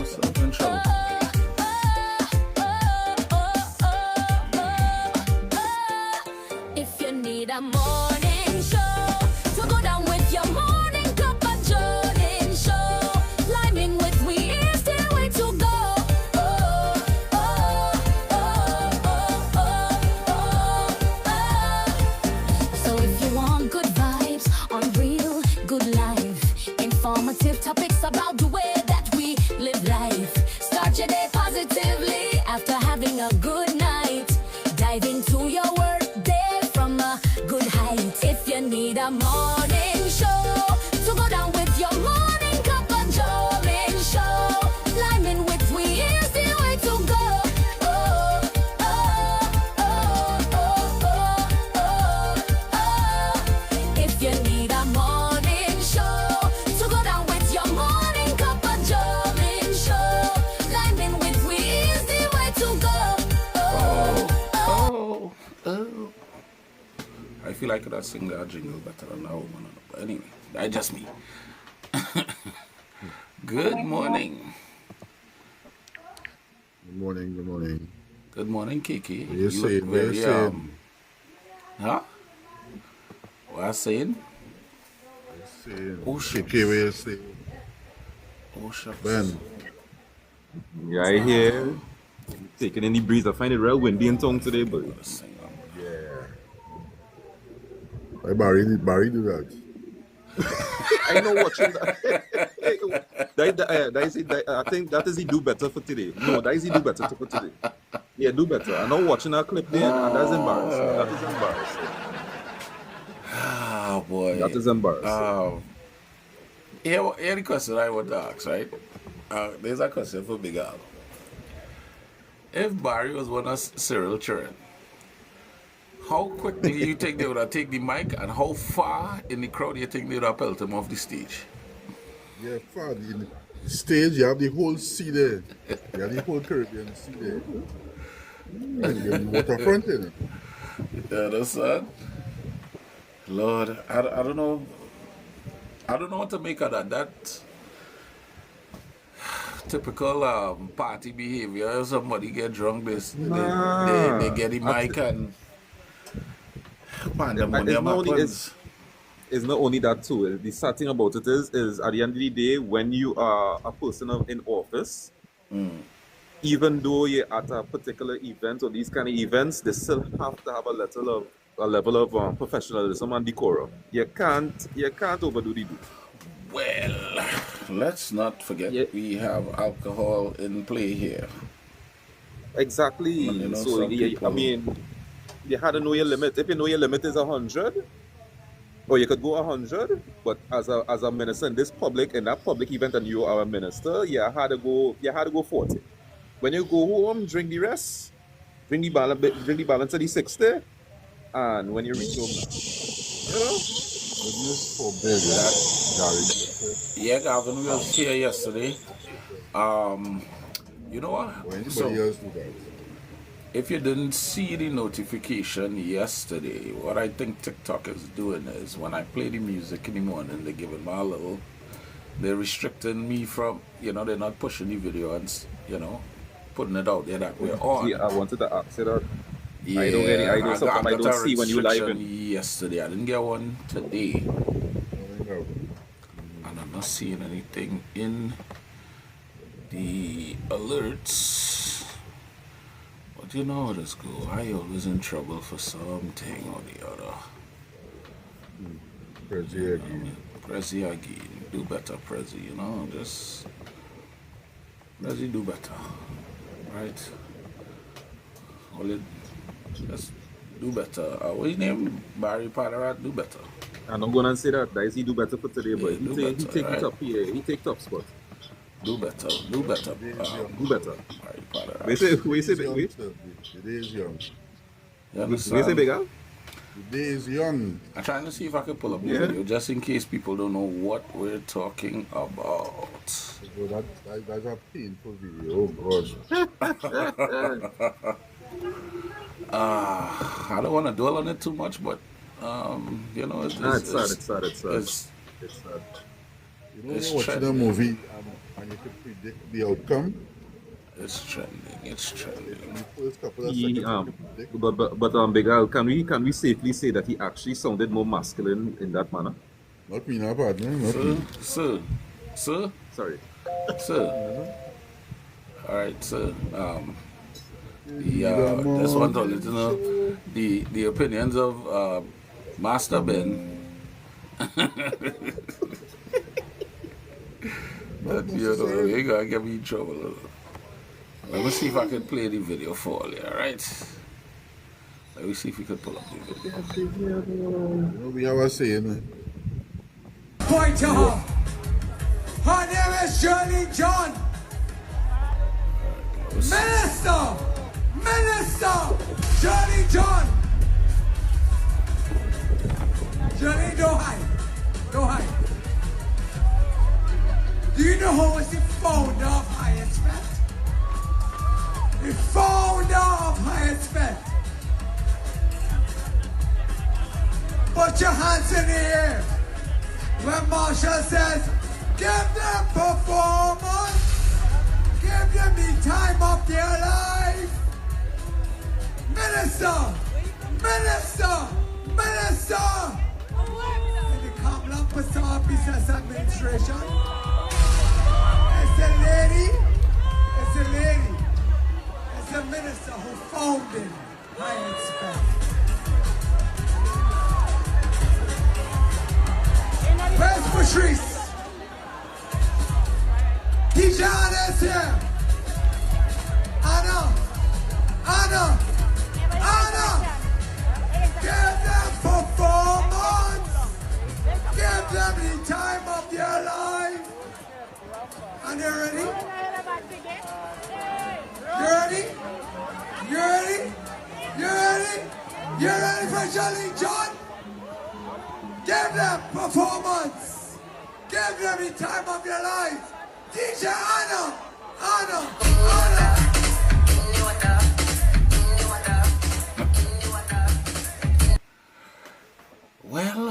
Myself in trouble. If you need a morning show to go down with your morning cup of Jordan show, liming with we is the way to go. So if you want good vibes on real good life, informative topics about the way that we live life, start your day positively after having a good night. Dive into your work day from a good height. If you need a morning show to go down with your morning cup of Jordan show, liming with we is the way to go. If you need a morning show to go down with your morning cup of Jordan show, liming with we is the way to go. Oh. I feel like I could sing that jingle better than that woman. But anyway, that's just me. Good morning. Good morning, good morning. Good morning, Kiki. What you saying? What you saying? Huh? What I saying? Oh, shucks. Kiki, what you saying? Oh, shucks. Ben, Yeah, I hear. Taking any breeze. I find it real windy in town today, but why Barry do that? I know watching that. I think that is he do better for today. No, that is he do better for today. Yeah, do better. I know watching that clip there, and that's embarrassing. That is embarrassing. Oh, boy. That is embarrassing. Here the question I want to ask, right? There's a question for Big Al. If Barry was one of Cyril children, how quickly do you think they would have taken the mic, and how far in the crowd do you think they would have pelt him off the stage? Yeah, far in the stage, you have the whole sea there. You have the whole Caribbean sea there. And you're in the waterfront, you know. You understand? Lord, I don't know. I don't know what to make of that. That typical party behavior. If somebody get drunk, they get the mic and pandemonium happens. It's not only that too. The sad thing about it is at the end of the day, when you are a person in office, even though you're at a particular event or these kind of events, they still have to have a level of professionalism and decorum. You can't overdo the do. Well, let's not forget we have alcohol in play here. Exactly. You know, So I mean, you had to know your limit. If you know your limit is 100, or you could go 100, but as a minister in that public event, and you are a minister, you had to go 40. When you go home, drink the rest, drink the balance of the 60, and when you reach home, you know. Goodness forbid that, Gary. Yeah, Gavin, we was here yesterday. You know what? Or anybody else do that. If you didn't see the notification yesterday, what I think TikTok is doing is when I play the music in the morning, they're giving me a little, they're restricting me from, they're not pushing the video and, putting it out there that we're on. Yeah, I wanted to ask you that. Yeah, I don't see when you live in. Yesterday, I didn't get one today. No. And I'm not seeing anything in the alerts. But you know how this go. I always in trouble for something or the other. Prezi again. Prezi again. Do better, Prezi, just Prezi do better. Right? Just do better. What's his name? Barry Padarat, do better. I'm not gonna say that. He do better for today, but Yeah, he take it up here. He take top spot. Do better. Do better. Do better. Barry Padarat. We say The day is young. You we understand? say bigger. The day is young. I'm trying to see if I can pull up the Yeah. video just in case people don't know what we're talking about. So that's a painful video. Oh God. I don't want to dwell on it too much, but It's sad. You know, It's you're watching a movie and and you could predict the outcome. It's trending. It's trending. In the first couple of He, seconds, you could predict. but Big Al, can we safely say that he actually sounded more masculine in that manner? Not me, not partner. Not Sir, me. sir. Sorry. All right, sir. Just want to let you know the opinions of Master Ben. That you gotta get me in trouble. Let me see if I can play the video for you. All right. Let me see if we can pull up the video. We have a saying. Point to her. Her name is Shirley John. Minister! Shirley John! Shirley, don't hide. Don't hide. Do you know who was the founder of Highest Fest? The founder of Highest Fest. Put your hands in the air. When Marshall says, give them performance. Give them the time of their life. Minister! In the Kamlan Pasar Business Administration. It's a minister who founded Highest Fest. Where's Patrice? Dijon is here. Anna. Give them performance. Give them the time of their life. And you ready? You ready for Shirley John? Give them performance. Give them the time of their life. DJ Anna. Well,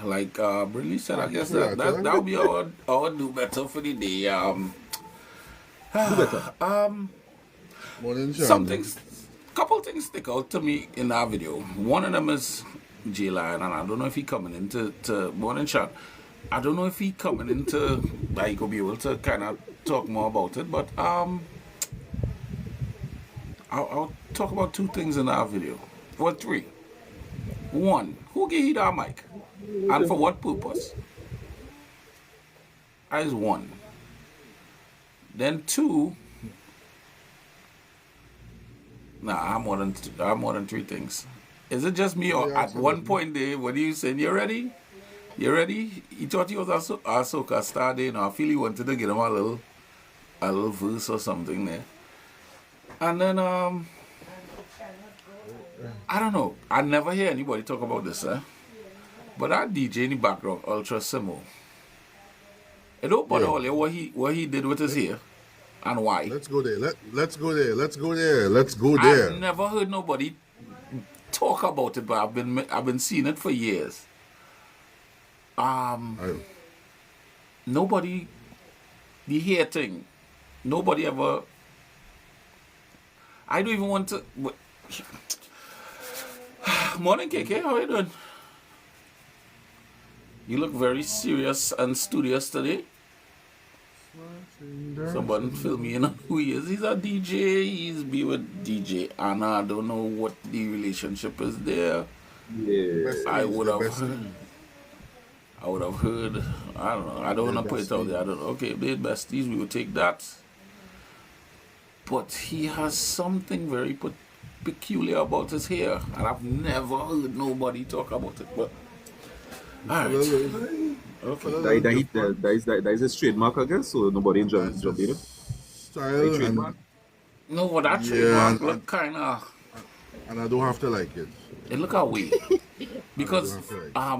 like Briley said, I guess that'll be our do better for the day. Morning, Sean. Couple things stick out to me in that video. One of them is J Lion, and I don't know if he coming into Morning Sean. I don't know if he coming into like he'll be able to kind of talk more about it, but I'll talk about two things in our video. Well, three. One, who gave you that mic? And for what purpose? That is one. Then two, I'm more than three things. Is it just me, or at one point there, when you said you're ready? You ready? He thought he was a soca star there, I feel he wanted to get him a little verse or something there. And then I don't know. I never hear anybody talk about this, but that DJ in the background, Ultra Simo. It don't bother all what he did with his hair and why. Let's go there. Let's go there. I've never heard nobody talk about it, but I've been seeing it for years. Nobody, the hair thing, nobody ever. I don't even want to. Morning, KK. How are you doing? You look very serious and studious today. Someone fill me in on who he is. He's a DJ. He's be with DJ Anna. I don't know what the relationship is there. Yeah. I would have heard. I don't know. I don't want to put it out there. I don't know. Okay, they're besties. We will take that. But he has something very peculiar about his hair, and I've never heard nobody talk about it. But all right. Okay. That is his trademark, I guess, so nobody jump in. Style and, No, but that trademark look kind of. and I don't have to like it. It look away because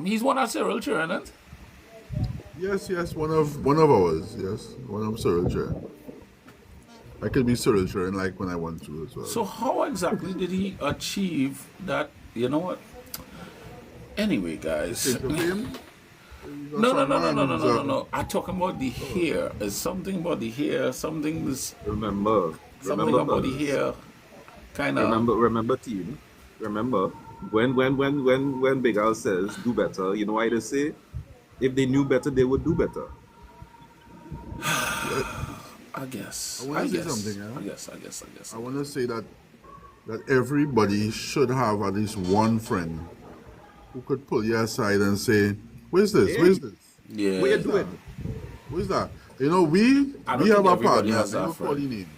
he's one of Cyril Children, isn't it? Yes, one of ours. Yes, one of Cyril Children. I could be Cyril Children like when I want to as well. So how exactly did he achieve that? You know what? Anyway, guys. got No, no, some no, no, man no, no, who's, no, no, no. I'm talking about the hair. There's something about the hair. Something is Remember, something remember, about the fellas. hair. Kind of. Remember, team. Remember, when Big Al says do better, you know why they say? If they knew better, they would do better. I guess. I want I to say guess. something, I huh? guess. I guess. I guess. I want to say that everybody should have at least one friend who could pull you aside and say, "Where's this? Hey, Where's this? Yeah. what you doing? Where's that?" You know, we I don't we have think a everybody partner. has I that will call friend. his name.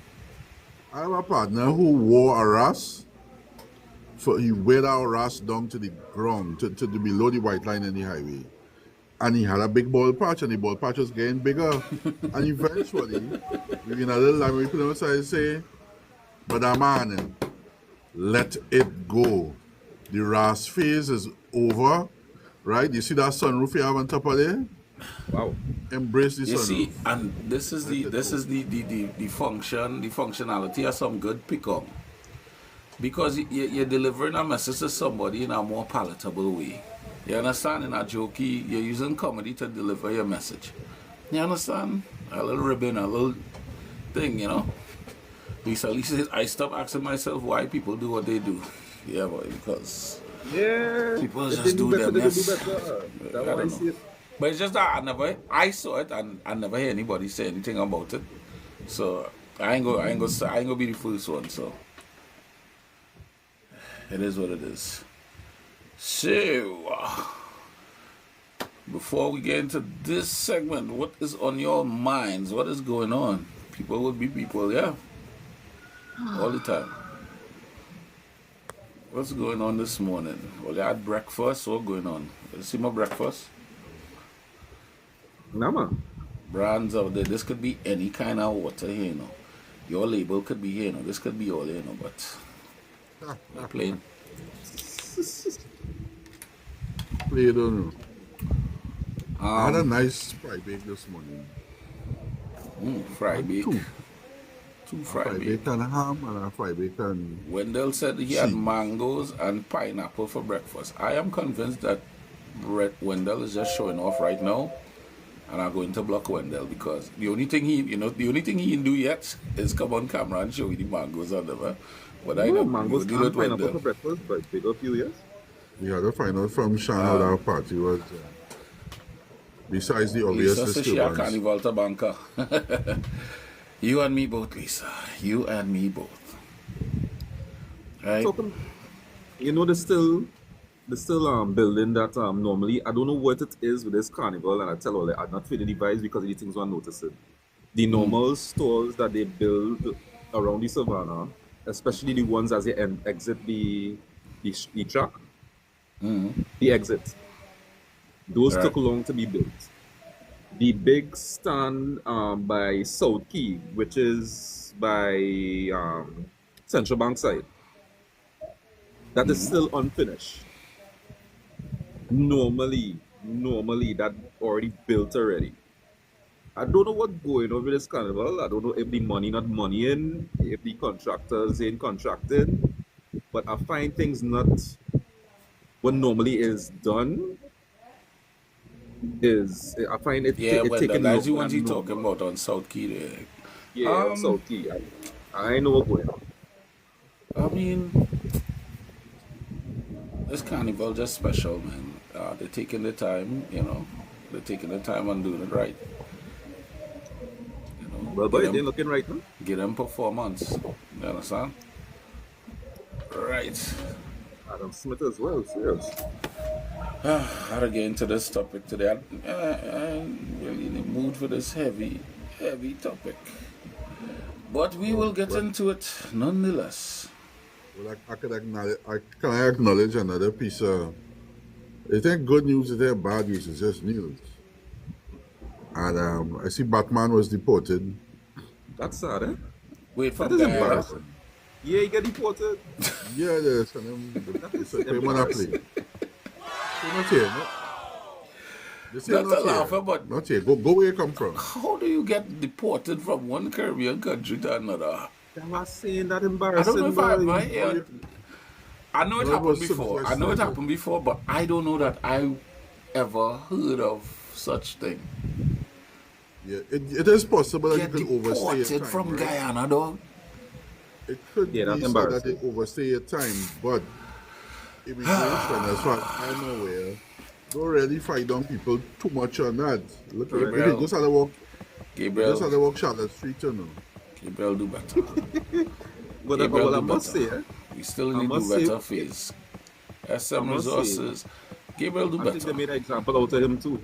I have a partner who wore a ras. He wear our ras down to the ground, to the below the white line in the highway. And he had a big ball patch, and the ball patch was getting bigger. And eventually, we in a little line, we put him aside and say, "But man, let it go. The ras phase is over, right? You see that sunroof you have on top of there? Wow. Embrace the You see, sunroof." and this is the Let it this go. is the function, the functionality of some good pickup. Because you're delivering a message to somebody in a more palatable way. You understand? In a jokey, you're using comedy to deliver your message. You understand? A little ribbon, a little thing, you know? Lisa says, I stop asking myself why people do what they do. Yeah, boy, because Yeah. people If just they knew do better, their they would do best. better. I That's what I don't see know. it. But it's just that I saw it and I never hear anybody say anything about it. So I ain't go be the first one. So it is what it is. So before we get into this segment, what is on your minds? What is going on? People will be people, yeah, all the time. What's going on this morning? Well, you had breakfast. What's going on? You see my breakfast? Nah, man. Brands out there. This could be any kind of water here, you know. Your label could be here, you know. This could be all here, you know, but we're playing. Play it on. I had a Um, nice fry bake this morning. fry bake. Two. Two A fry fry bake. bake and ham and a fry bake and Wendell said he had cheese. mangoes and pineapple for breakfast. I am convinced that Wendell is just showing off right now, and I'm going to block Wendell because the only thing he can do yet is come on camera and show you the mangoes and them. But I No, know mangoes we'll deal and with pineapple for Wendell. breakfast, but big up you, yes? We had to find out from Sean how that party was. Besides the obvious Lisa says she a disturbance. carnival to banker. You and me both, Lisa. You and me both. Right? Talking, you know, they're still building that normally. I don't know what it is with this carnival, and I tell all that I'm not feeling the vibes because of the things I'm noticing. The normal stores that they build around the savannah, especially the ones as they exit the track, the exit, those Right. took long to be built. The big stand by South Key, which is by Central Bank side, that is still unfinished. Normally that already built already. I don't know what's going on with this carnival. I don't know if the money not money in, if the contractors ain't contracted, but I find things not what normally is done is I find Yeah, it Wendell. taking That's the longer ones than he talking normal. about on South Key there. Yeah, South Key. I know what's going on. I mean, this carnival just special, man. They're taking the time, you know. They're taking the time and doing it right. You know, Well, but they're looking right now. get them performance. You understand? Right. Adam Smith as well, serious. How to get into this topic today? I'm really in the mood for this heavy topic. But we will get into it nonetheless. Well, can I acknowledge another piece of, is there good news, is there bad news, it's just news. And I see Batman was deported. That's sad, eh? Wait for That is Guyana. embarrassing. Yeah, he get deported. Yeah, there's it's a payment I play. So not here, no? They say Not not a laugher, here. but Not here. Go where you come from. how do you get deported from one Caribbean country to another? I was saying that I embarrassing. don't know if I boy. ever heard. I know it No, it happened was before. Southwest I know it Central. happened before, but I don't know that I ever heard of such thing. Yeah, it is possible that Get you could overstay your deported time. from Right? Guyana, dog. It could Yeah, that's be said that embarrassing. they overstay your time, but immigration, as far as I'm aware, don't really fight down people too much on that. Look, if Gabriel. you just had to walk, Gabriel, Charlotte Street, you know. Gabriel do better. But, Gabriel but I do must better. say, We still I need to must do say- better phase. I SM must say- Resources. Gabriel do I think they better. made an example out of him too.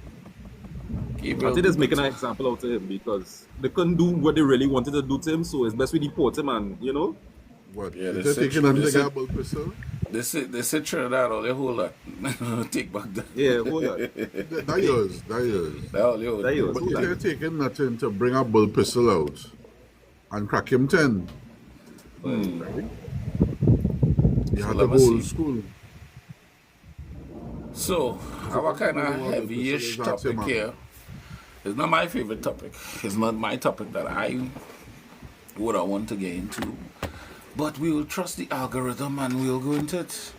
Gabriel I think do they're making an better. example out of him because they couldn't do what they really wanted to do to him, so it's best we deport him and, you know? What? Yeah, Is they they said- taking them they to said- get a bull pistol? They say Trinidad, all they hold that. Take back that. Yeah, hold on. That yours. That all they hold. That yours. But Hold if on. they're taking nothing to bring a bull pistol out and crack him 10, right? You have to let go me old see. school. So, our kind of Well, heavy-ish that's it, topic man. here. It's not my favorite topic. It's not my topic that I would have want to get into. But we will trust the algorithm and we'll go into it.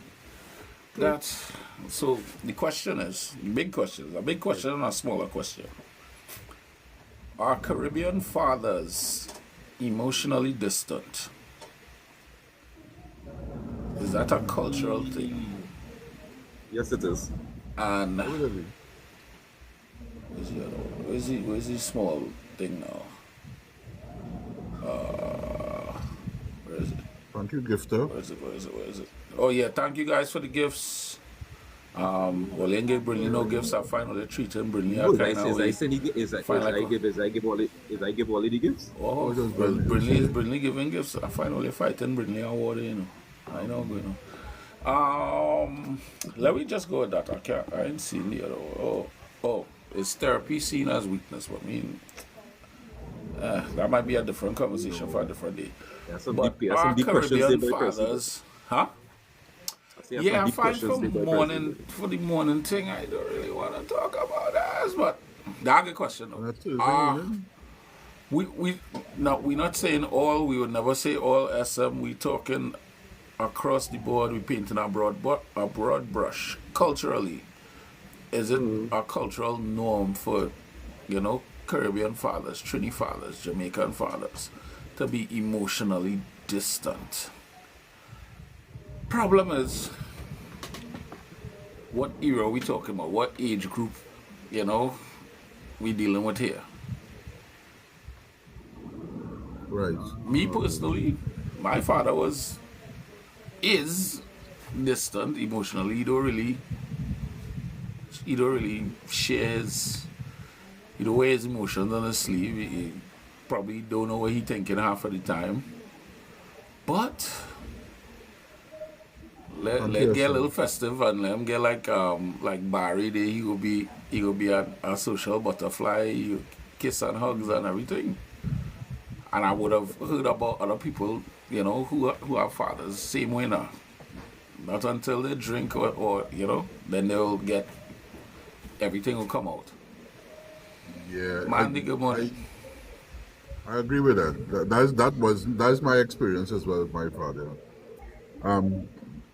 So the question is, the big question is a big question and a smaller question. Are Caribbean fathers emotionally distant? Is that a cultural thing? Yes, it is. And Really? where's the other one? Where's the small thing now? Where is it? Thank you, Gifter. Where is it? Oh yeah, thank you guys for the gifts. Well, they gave Brinley no gifts. I finally treated Brinley Oh, a kind of way. is I Fine, like- give all the gifts? Oh, just well, Brinley. Brinley giving gifts. I finally fighting Brinley award, you know. I know, you know. Let me just go with that. I ain't seen the other one. Oh, is therapy seen as weakness? But I mean, that might be a different conversation for a different day. Yeah, some But deep, our some deep questions Caribbean there, very personal. fathers, huh? Yeah, Yeah, some I deep find questions for there, very morning personal. for the morning thing, I don't really want to talk about that. But that's a good question though. That's it, Ah, isn't we're not saying all. We would never say all SM. We talking across the board. We painting a broad brush. Culturally, is it a cultural norm for, Caribbean fathers, Trini fathers, Jamaican fathers, to be emotionally distant? Problem is, what era we talking about? What age group, we dealing with here? Right. Me personally, my father is distant emotionally. He don't really shares. He don't wear his emotions on his sleeve. He probably don't know what he thinking half of the time. But let get a little festive and let him get like Barry there. He will be a social butterfly. He kiss and hugs and everything. And I would have heard about other people, who have fathers same way now. Not until they drink or then they'll get everything will come out. Yeah. Man, nigga money. I agree with that. That's my experience as well with my father.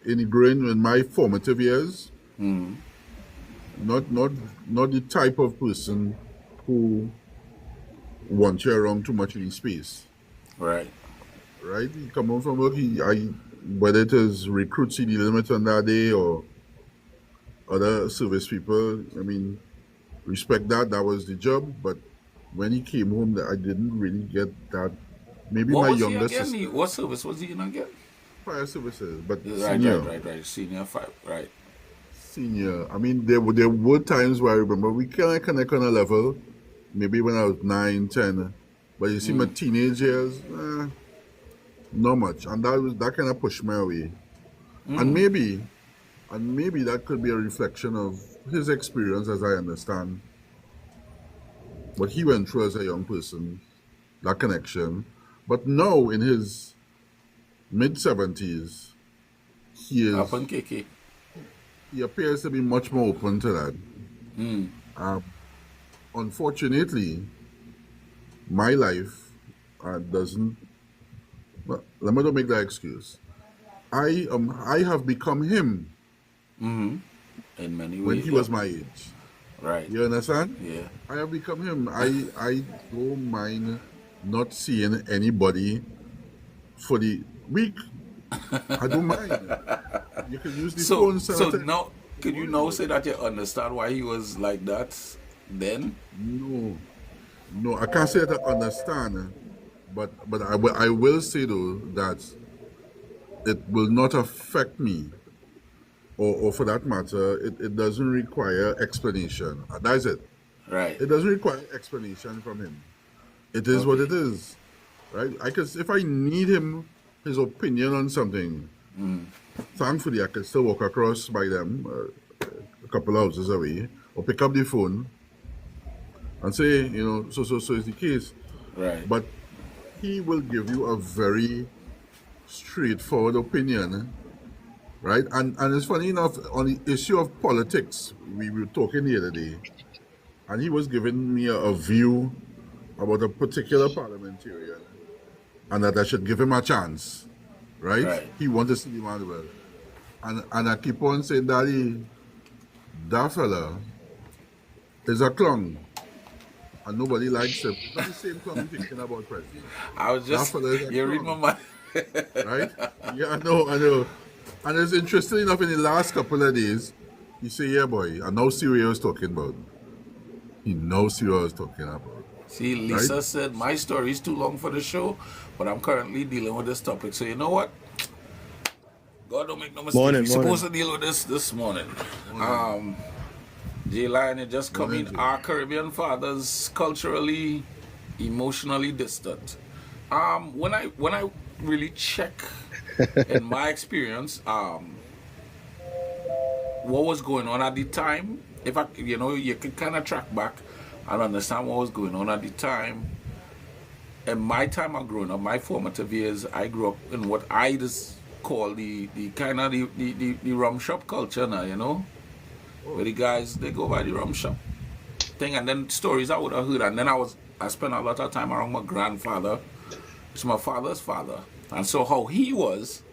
In my formative years, not the type of person who wants you around too much in his space. Right. Right? He come home from work, whether it is recruit CD limit on that day or other service people, respect that was the job, but when he came home, I didn't really get that. Maybe What my was he younger again? sister, What service was he in again? fire services, but Right. Senior 5. Right. senior. There were times where I remember we kind of connect on a level, maybe when I was 9, 10. But you see, my teenage years, not much, and that kind of pushed me away. And maybe that could be a reflection of his experience, as I understand what he went through as a young person, that connection. But now in his mid-70s, Up on KK. he appears to be much more open to that. Unfortunately, my life doesn't. Well, let me not make that excuse. I have become him In many ways. when he was my age. Right. You understand? Yeah. I have become him. I don't mind not seeing anybody for the week. I don't mind. You can use the So phone, so Senator. now could you now say that you understand why he was like that then? No, no, I can't say that I understand, but I will say though that it will not affect me, or for that matter, it doesn't require explanation. That's it. Right. It doesn't require explanation from him. It is what Okay. it is, right? I could, if I need his opinion on something, thankfully I can still walk across by them a couple houses away, or pick up the phone and say, so is the case. Right. But he will give you a very straightforward opinion, right? And it's funny enough, on the issue of politics, we were talking the other day, and he was giving me a view about a particular parliamentarian, and that I should give him a chance, right? Right. He wants to see the man well. And I keep on saying, Daddy, that fella is a clown, and nobody likes him. Not the same clown you're thinking about, President. I was just That fella is a you read my clown, mind. right? Yeah, I know. And it's interesting enough, in the last couple of days, he say, yeah, boy, I know see what he was talking about. He knows what I was talking about. See, Lisa Right? said my story is too long for the show, but I'm currently dealing with this topic. So you know what? God don't make no mistake. Morning, We're supposed to deal with this morning. J Lion had just come Morning, in. Jay. Our Caribbean fathers culturally, emotionally distant. When I really check in my experience, what was going on at the time, if I you can kind of track back and understand what was going on at the time. In my time of growing up, my formative years, I grew up in what I just call the kind of the rum shop culture now, where the guys they go by the rum shop thing, and then stories I would have heard, and then I spent a lot of time around my grandfather, it's my father's father, and so how he was.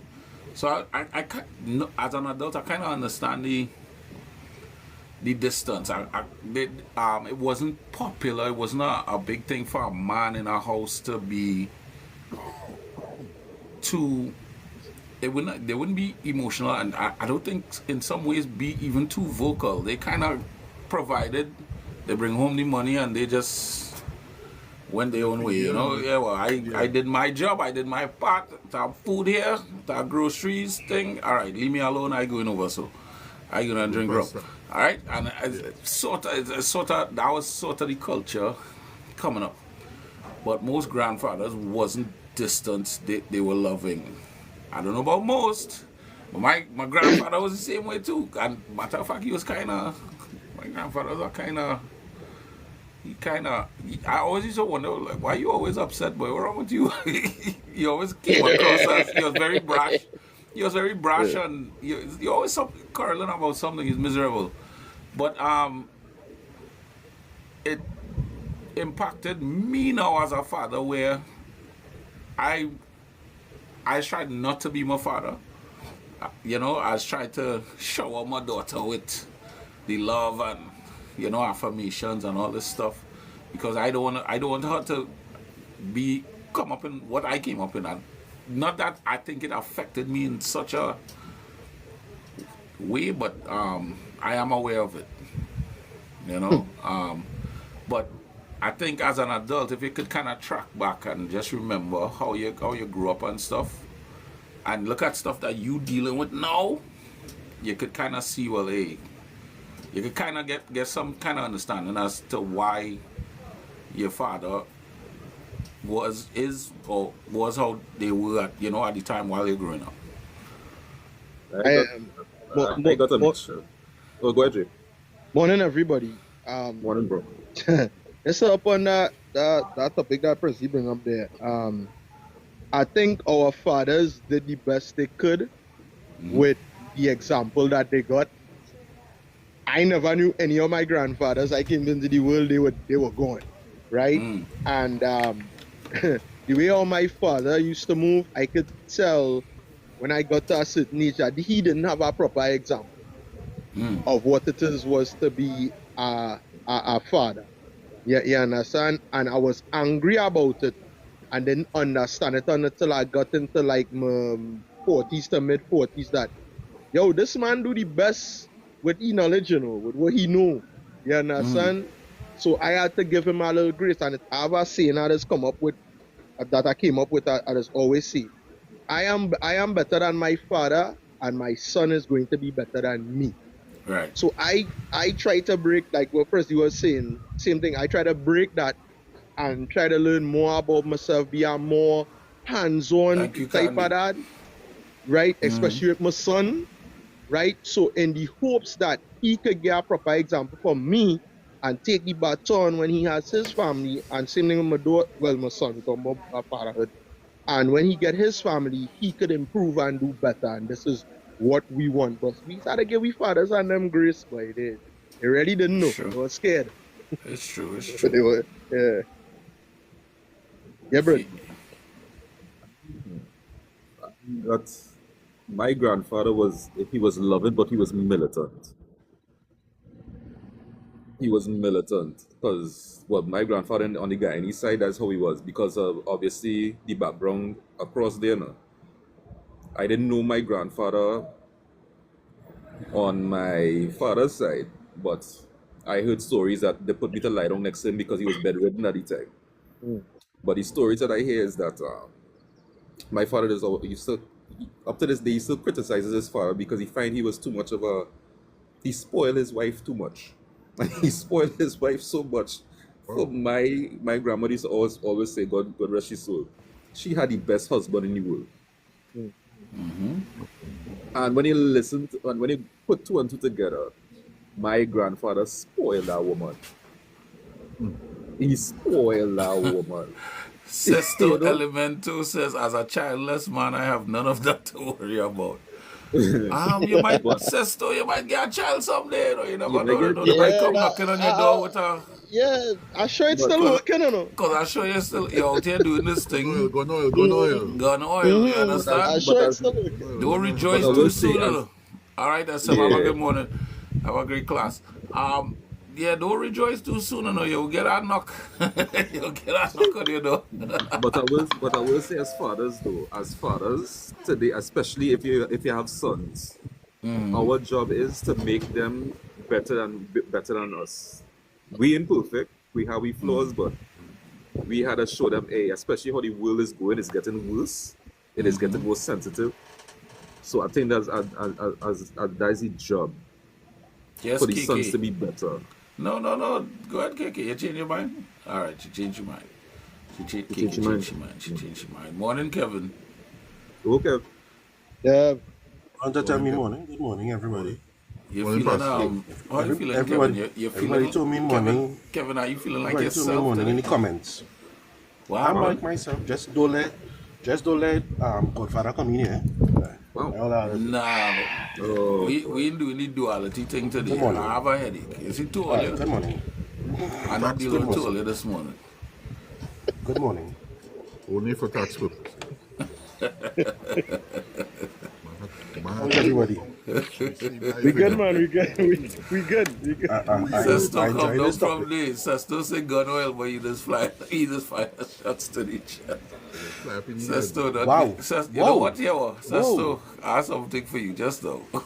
So I as an adult, I kind of understand the distance. It wasn't popular. It wasn't a big thing for a man in a house to be too. They wouldn't be emotional, and I don't think in some ways be even too vocal. They kind of provided. They bring home the money, and they just went their own way. Yeah. Well, I did my job. I did my part. Have food here. Have groceries thing. All right, leave me alone. I going over. So I gonna drink rum. All right, and that was sort of the culture coming up. But most grandfathers wasn't distant. They were loving. I don't know about most, but my grandfather was the same way too. And matter of fact, he was my grandfather was I always used to wonder, like, why you always upset, boy? What's wrong with you? He always came across as, he was very brash. He was very brash, and you always quarreling about something. He's miserable. But it impacted me now as a father, where I tried not to be my father. I tried to shower my daughter with the love and affirmations and all this stuff, because I don't want her to come up in what I came up in, and not that I think it affected me in such a way, but I am aware of it. But I think as an adult, if you could kind of track back and just remember how you grew up and stuff, and look at stuff that you dealing with now, you could kind of see, well, hey, you could kind of get some kind of understanding as to why your father was how they were at the time while you're growing up. I got a mixture. Oh, go ahead, Jay. Morning, everybody. Morning, bro. Let's up on that topic that Percy bring up there. I think our fathers did the best they could with the example that they got. I never knew any of my grandfathers. I came into the world, they were gone, right? And the way all my father used to move, I could tell when I got to a certain age that he didn't have a proper example of what it was to be a father. You understand? And I was angry about it and didn't understand it until I got into like my 40s to mid 40s that, yo, this man do the best with his knowledge, with what he know. You understand? So I had to give him a little grace. And I have a saying I just come up with, that I came up with, I just always say, I am better than my father, and my son is going to be better than me. Right. So I try to break, like what Percy was saying, same thing. I try to break that and try to learn more about myself, be a more hands-on Thank you, type Candy. of dad, right? Especially with my son, right? So in the hopes that he could get a proper example for me and take the baton when he has his family, and same thing with my daughter, well, my son, because my fatherhood. And when he get his family, he could improve and do better. And this is what we want. But we started to give we fathers and them grace, boy. They really didn't know. Sure. They were scared. It's true. It's But they true. were, yeah. Yeah, bro. That my grandfather he was loving, but he was militant. He was militant because, well, my grandfather on the Guyanese side, that's how he was, because of obviously the background across there. No? I didn't know my grandfather on my father's side, but I heard stories that they put me to lie down next to him because he was bedridden at the time. But the stories that I hear is that my father up to this day, he still criticizes his father because he find he was too much of he spoiled his wife too much. He spoiled his wife so much. So my grandmother used to always say, God rest his soul. She had the best husband in the world. And when when you put two and two together, my grandfather spoiled that woman. He spoiled that woman. Sesto You know? Element 2 says, as a childless man, I have none of that to worry about. You might, Sesto, you might get a child someday. You never You know. might They get- might Yeah, come that- knocking on your door with a... Yeah, I'm sure it's But- still working, you know. Because I show you still, you're out here doing this Oil, thing. gun oil. Gun oil, you I'm understand? sure but it's still working. Don't rejoice But I too will say, soon. as- You know. All right, that's Have a Yeah. good morning. Have a great class. Yeah, don't rejoice too soon. You know, you'll get a knock. You'll get a knock on your door. But I will say, as fathers today, especially if you have sons, our job is to make them better than us. We imperfect, we have we flaws, but we had to show them, especially how the world is going, it's getting worse. It is getting more sensitive. So I think that's the job Yes, for the sons to Kiki. be better. No. Go ahead, Kiki. You change your mind? All right, you change your mind. Kiki changed your mind. She changed your mind. Morning, Kevin. Okay. Yeah, Don't tell me morning. Good morning, everybody. You Morning, feeling, Pastor. how you feeling, Everybody- Kevin? You're everybody feeling, told me Kevin, morning. Kevin, are you feeling like Everybody told me yourself morning in the today? comments. Wow. I'm like myself. Just don't let Godfather come in here. Wow. All that. Nah, Oh, we ain't doing the duality thing today. Good morning. I have a headache. Is it too All right, early? good morning. I'm not dealing Good with too morning. early this morning. Good morning. Only for tax purposes. How's everybody? we good, man. We good. We good. Sesto I come enjoy down this from topic. there. Sesto say gun oil, but you just fire shots to the chest. Slap in the head. Sesto, that Wow. you know Whoa. what, yeah, Sesto, I have something for you just now. I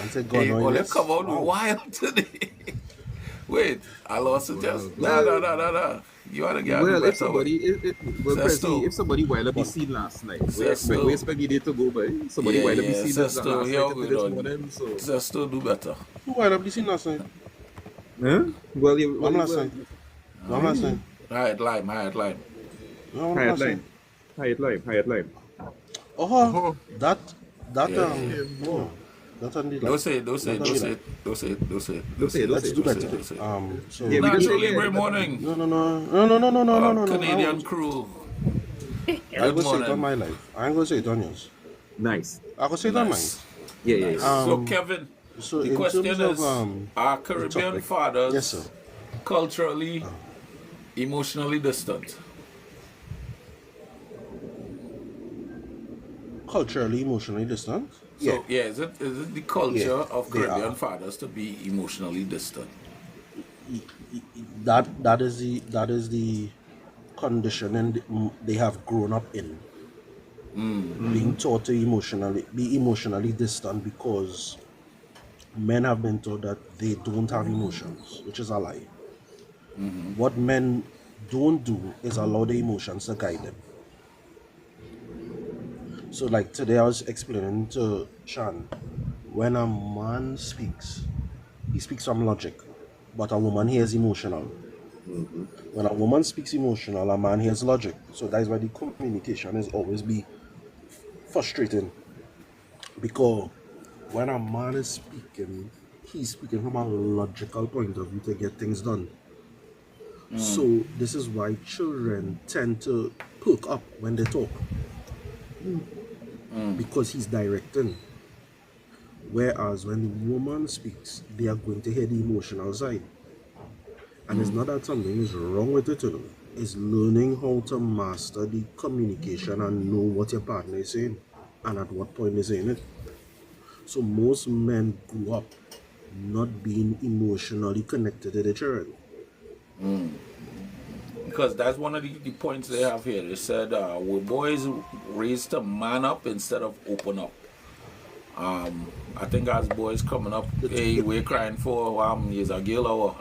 said Hey, God well, knows. they come out Wow. wild today. Wait, I lost it just. No. You want to get well, better if somebody, Sesto. if somebody wild up the scene last night, Sesto. we expect the day to go by. Somebody Yeah, wild up the yeah, scene Sesto, last here night we into this go. morning. So, Sesto do better. Who wild up this scene last night? huh? Well, you, I'm last night. No, I'm last night. High lime. No, I'm Hyatt last night. Lime, Hyatt Lime. Oh, that, Yeah. no. That on the Don't say it. Don't say it, Let's do Don't that. say it. So, Yeah, we just Natural say Libre that. morning. no. Canadian crew. I Good go say it on morning. my life. I ain't gonna say it on yours. Nice. I go say it on mine. Nice. Yeah. So Kevin, So the in question terms is: of are Caribbean topic. fathers Yes, sir. culturally, emotionally distant? Culturally, emotionally distant. So yeah, is it the culture of they Caribbean are. fathers to be emotionally distant? That is the conditioning they have grown up in, being taught to be emotionally distant because men have been taught that they don't have emotions, which is a lie. What men don't do is allow the emotions to guide them. So, like today, I was explaining to Shan, when a man speaks, he speaks from logic, but a woman hears emotional. When a woman speaks emotional, a man hears logic. So that is why the communication is always be frustrating, because when a man is speaking, he's speaking from a logical point of view to get things done. So this is why children tend to perk up when they talk, because he's directing. Whereas when the woman speaks, they are going to hear the emotional side. And it's not that something is wrong with it, you know. It's learning how to master the communication and know what your partner is saying and at what point they're saying it. So most men grow up not being emotionally connected to the children. Because that's one of the points they have here. They said we're boys raised to man up instead of open up. I think as boys coming up, hey, we're crying for years a girl or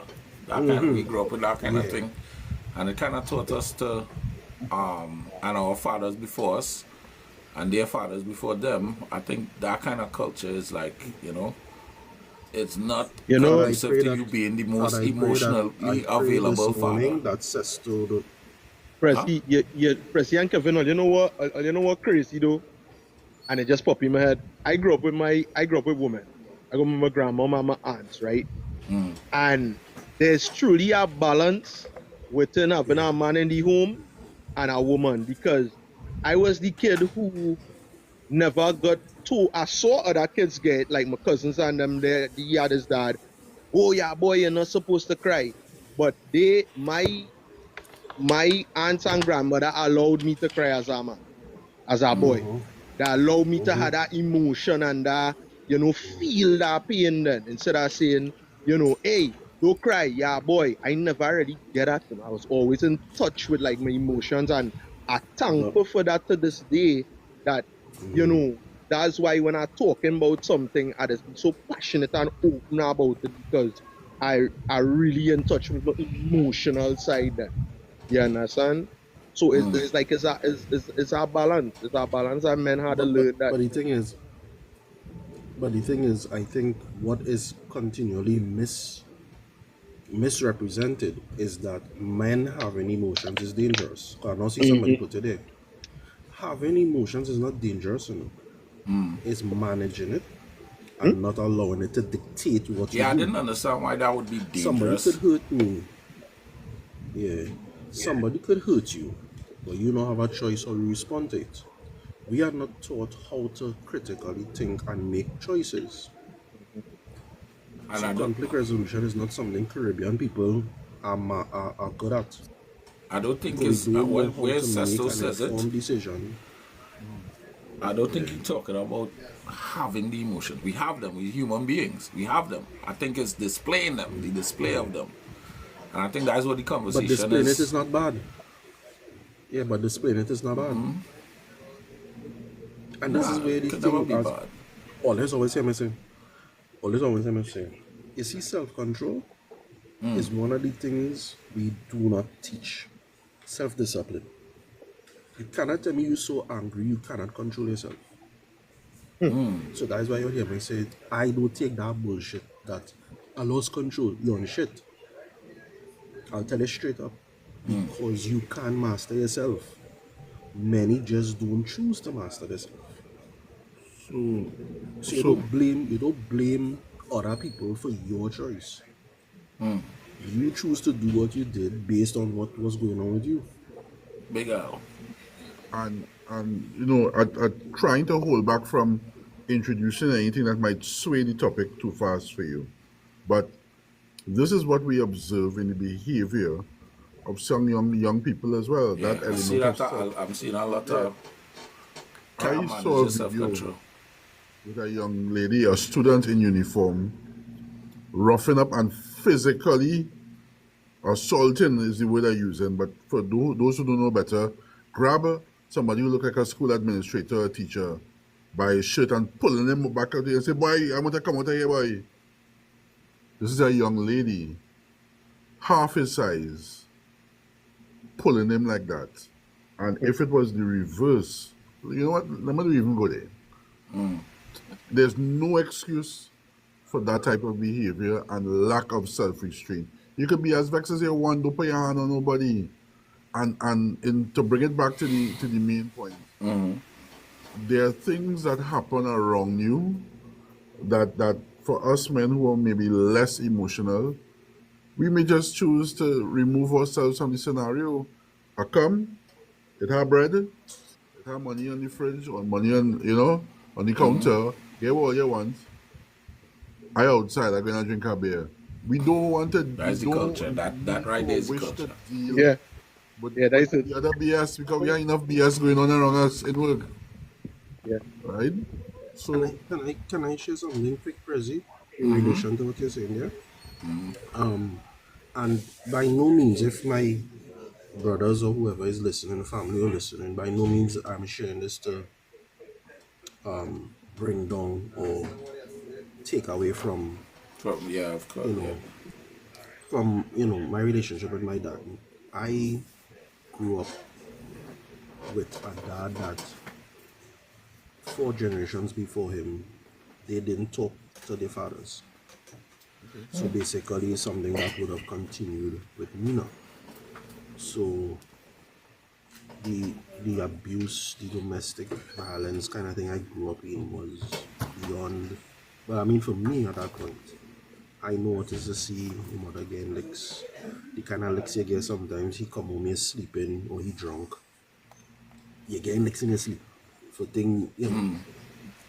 that kind of, we grew up with that kind of thing. And it kind of taught us to, and our fathers before us, and their fathers before them, I think that kind of culture is like, it's not You know, conducive to you being the most emotionally available father. That says to Pressy, Pressy and Kevin, you know what crazy though? And it just popped in my head. I grew up with women. I grew up with my grandmom and my aunts, right? And there's truly a balance within having a man in the home and a woman, because I was the kid who never got to. I saw other kids get, like my cousins and them, the other's dad. Oh yeah, boy, you're not supposed to cry. But my aunts and grandmother allowed me to cry as a man, as a boy. That allowed me to have that emotion and that, feel that pain then, instead of saying, hey, don't cry, yeah, boy. I never really get that. I was always in touch with like my emotions, and I'm thankful for that to this day. That, that's why when I'm talking about something, I just be so passionate and open about it, because I really in touch with my emotional side then. You understand? So it's like it's a balance. It's a balance, and men had to learn that. But the thing is, I think what is continually misrepresented is that men having emotions is dangerous. 'Cause I now see somebody put it there. Having emotions is not dangerous, It's managing it and not allowing it to dictate what you do. Yeah, I didn't understand why that would be Somebody dangerous. could hurt me. Yeah. Somebody could hurt you, but you don't have a choice how you respond to it. We are not taught how to critically think and make choices. And So I don't, conflict resolution is not something Caribbean people are good at. I don't think Because it's we don't know how where to make Sesto an says it. informed decision. I don't think he's talking about having the emotion. We have them. We're human beings. We have them. I think it's displaying them, the display of them. And I think that's what the But conversation displaying is. it is not bad. Yeah, but displaying it is not bad. And this is Nah, where it the can never thing be as bad. always say, you see, self-control is one of the things we do not teach. Self-discipline. You cannot tell me you're so angry you cannot control yourself. So that's why you hear me say, I don't take that bullshit that I lost control. You're on shit. I'll tell you straight up. Because you can't master yourself. Many just don't choose to master themselves. So you don't blame other people for your choice. You choose to do what you did based on what was going on with you. Big Al. and trying to hold back from introducing anything that might sway the topic too fast for you. But this is what we observe in the behavior of some young people as well. Yeah, That I see element that. of I'm seeing a lot of I managers saw a video. self-control. with a young lady, a student in uniform, roughing up and physically assaulting is the word I'm using. But for those who don't know better, grab somebody who look like a school administrator or teacher by his shirt and pulling him back out there and say, "Boy, I want to come out of here, boy." This is a young lady, half his size, pulling him like that. And if it was the reverse, you know what? Let me even go there. There's no excuse for that type of behavior and lack of self-restraint. You could be as vexed as you want, don't put your hand on nobody. And to bring it back to the main point, there are things that happen around you that for us men who are maybe less emotional, we may just choose to remove ourselves from the scenario. I come, it have bread, it have money on the fridge or money on on the counter, get what you want. I outside, I'm gonna drink a beer. We don't want to. That's the culture. That right there is the culture. Yeah. But Yeah, that's it. the other BS, because we have enough BS going on around us in work. Yeah. Right? So Can I share something quick, Prezi, in relation to what you're saying there? And by no means, if my brothers or whoever is listening, family or listening, by no means I'm sharing this to bring down or take away from Yeah, of course. you know from my relationship with my dad. I grew up with a dad that 4 generations before him, they didn't talk to their fathers. So basically it's something that would have continued with me now. So the abuse, the domestic violence kind of thing I grew up in was beyond. But I mean, for me at that point, I know what is to see your mother getting licks. The kind of licks you get sometimes. He come home, he's sleeping or he drunk. You're getting licks in your sleep. For thing,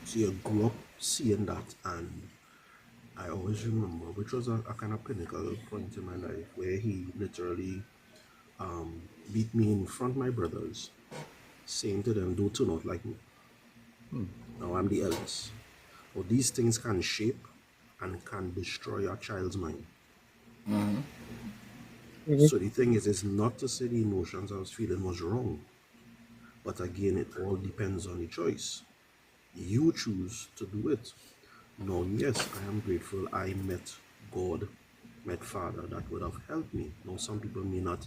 So you grew up seeing that, and I always remember, which was a kind of pinnacle point in my life, where he literally beat me in front of my brothers, saying to them, "Don't turn out like me." Now I'm the eldest. But these things can shape and can destroy a child's mind. So the thing is, it's not to say the emotions I was feeling was wrong. But again, it all depends on the choice. You choose to do it. Now, yes, I am grateful I met God, met Father that would have helped me. Now, some people may not,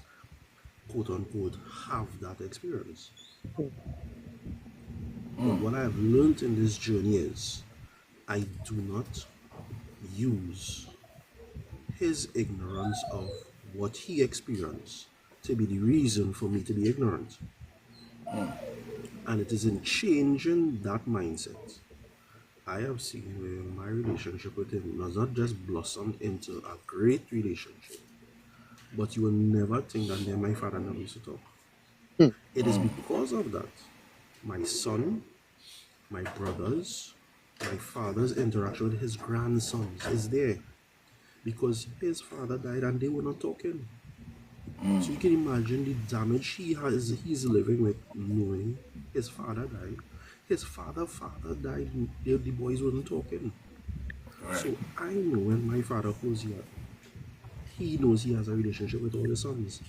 quote unquote, have that experience. But what I have learned in this journey is I do not use his ignorance of what he experienced to be the reason for me to be ignorant. And it is in changing that mindset I have seen where my relationship with him has not just blossomed into a great relationship, but you will never think that me and my father never used to talk. It is because of that my son, my brothers, my father's interaction with his grandsons is there, because his father died and they were not talking. So you can imagine the damage he's living with, knowing his father died. His father died, the boys weren't talking. Right. So I know when my father goes here, he knows he has a relationship with all his sons.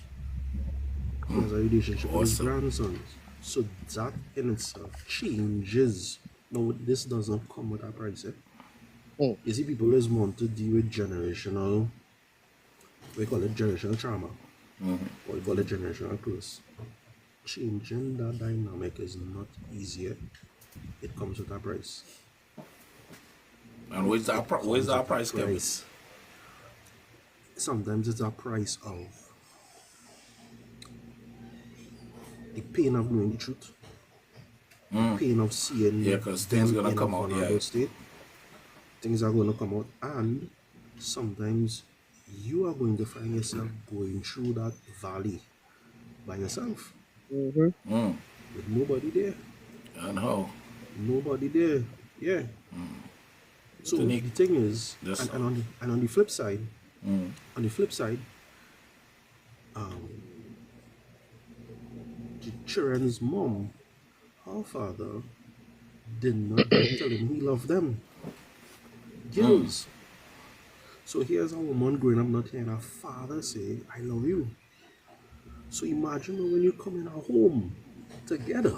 He has a relationship with his grandsons. So that in itself changes. Now, this doesn't come with a price. You see, people always want to deal with generational, we call it generational trauma, or we call it generational curse. Changing that dynamic is not easier. It comes with a price. And where's that price, Kevin? Sometimes it's a price of the pain of knowing the truth, pain of seeing because things them gonna in come a out. vulnerable state. Things are going to come out, and sometimes you are going to find yourself going through that valley by yourself, with nobody there. And how? Nobody there. Yeah. So the thing is, and on the flip side, the children's mom, her father did not tell him he loved them. Girls. So here's a woman growing up not hearing her father say, I love you. So imagine when you come in a home together.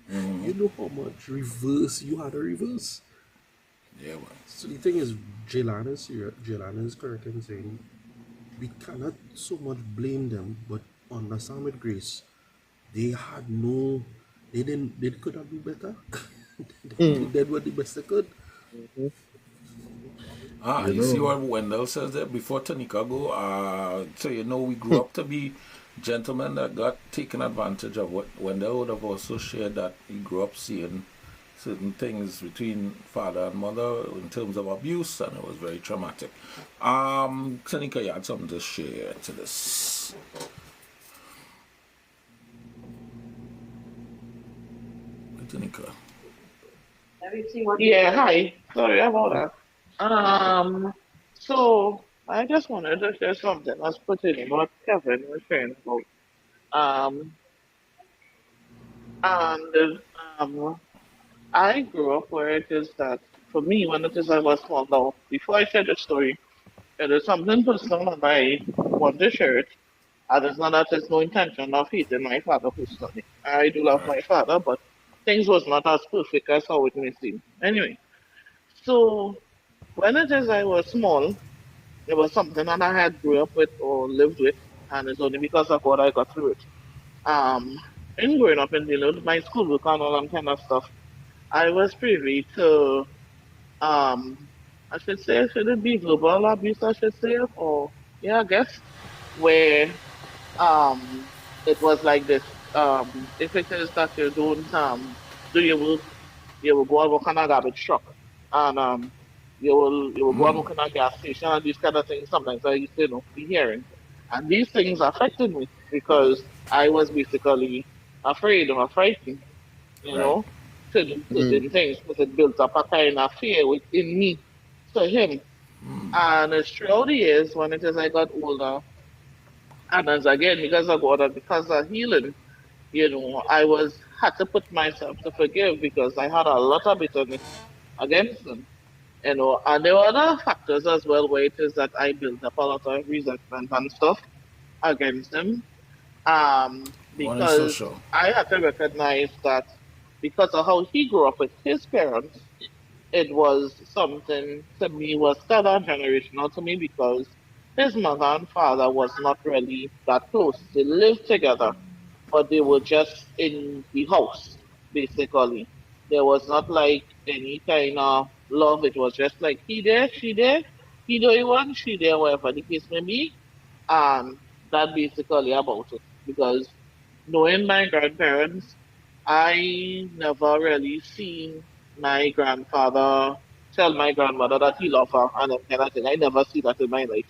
You know how much reverse you had a reverse. Yeah, man. So the thing is, Jelana is correct in saying we cannot so much blame them, but understand with grace, they had no, they could have been better. They did what the best they could. You see what Wendell says there before Tanika go? So we grew up to be gentlemen that got taken advantage of. What Wendell would have also shared that he grew up seeing certain things between father and mother in terms of abuse, and it was very traumatic. Tanika, you had something to share to this. Tanika. Yeah, hi. Sorry about that. So I just wanted to share something that's pertaining what Kevin was saying about. Um, and I grew up where it is that for me, when it is I was small now, before I share the story, it is something personal and I want to share it. And it's not that there's no intention of hating my father personally. I do love my father, but things was not as perfect as how it may seem. Anyway, so when it is I was small, it was something that I had grew up with or lived with, and it's only because of what I got through it. Um, in growing up in dealing with my schoolwork and all that kind of stuff, I was privy to, um, I should say, should it be verbal abuse, I should say, or yeah, I guess, where um, it was like this. If it is that you don't do your work, you will go and work on a garbage truck, and you will go and work on a gas station and these kind of things. Sometimes I used to be hearing, and these things affected me because I was basically afraid or frightened, you Right. know, to do certain things because it built up a kind of fear within me to him. And it's throughout the years when it is I got older, and as again because of God and because of healing, I was had to put myself to forgive because I had a lot of bitterness against them. And there were other factors as well where it is that I built up a lot of resentment and stuff against them. One is so Because sure. I had to recognize that because of how he grew up with his parents, it was something to me was kind of generational to me because his mother and father was not really that close. They lived together, but they were just in the house, basically. There was not like any kind of love. It was just like he there, she there, he doing one, she there, whatever the case may be. And that basically about it. Because knowing my grandparents, I never really seen my grandfather tell my grandmother that he loved her and that kind of thing. I never see that in my life.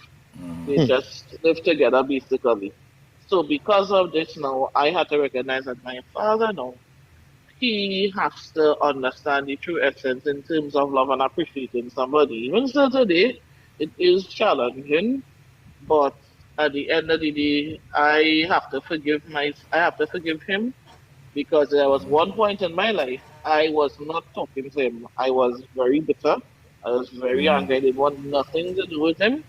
They just live together basically. So because of this now, I had to recognize that my father now, he has to understand the true essence in terms of love and appreciating somebody. Even still today, it is challenging, but at the end of the day, I have to forgive him because there was one point in my life I was not talking to him. I was very bitter. I was very angry. I didn't want nothing to do with him.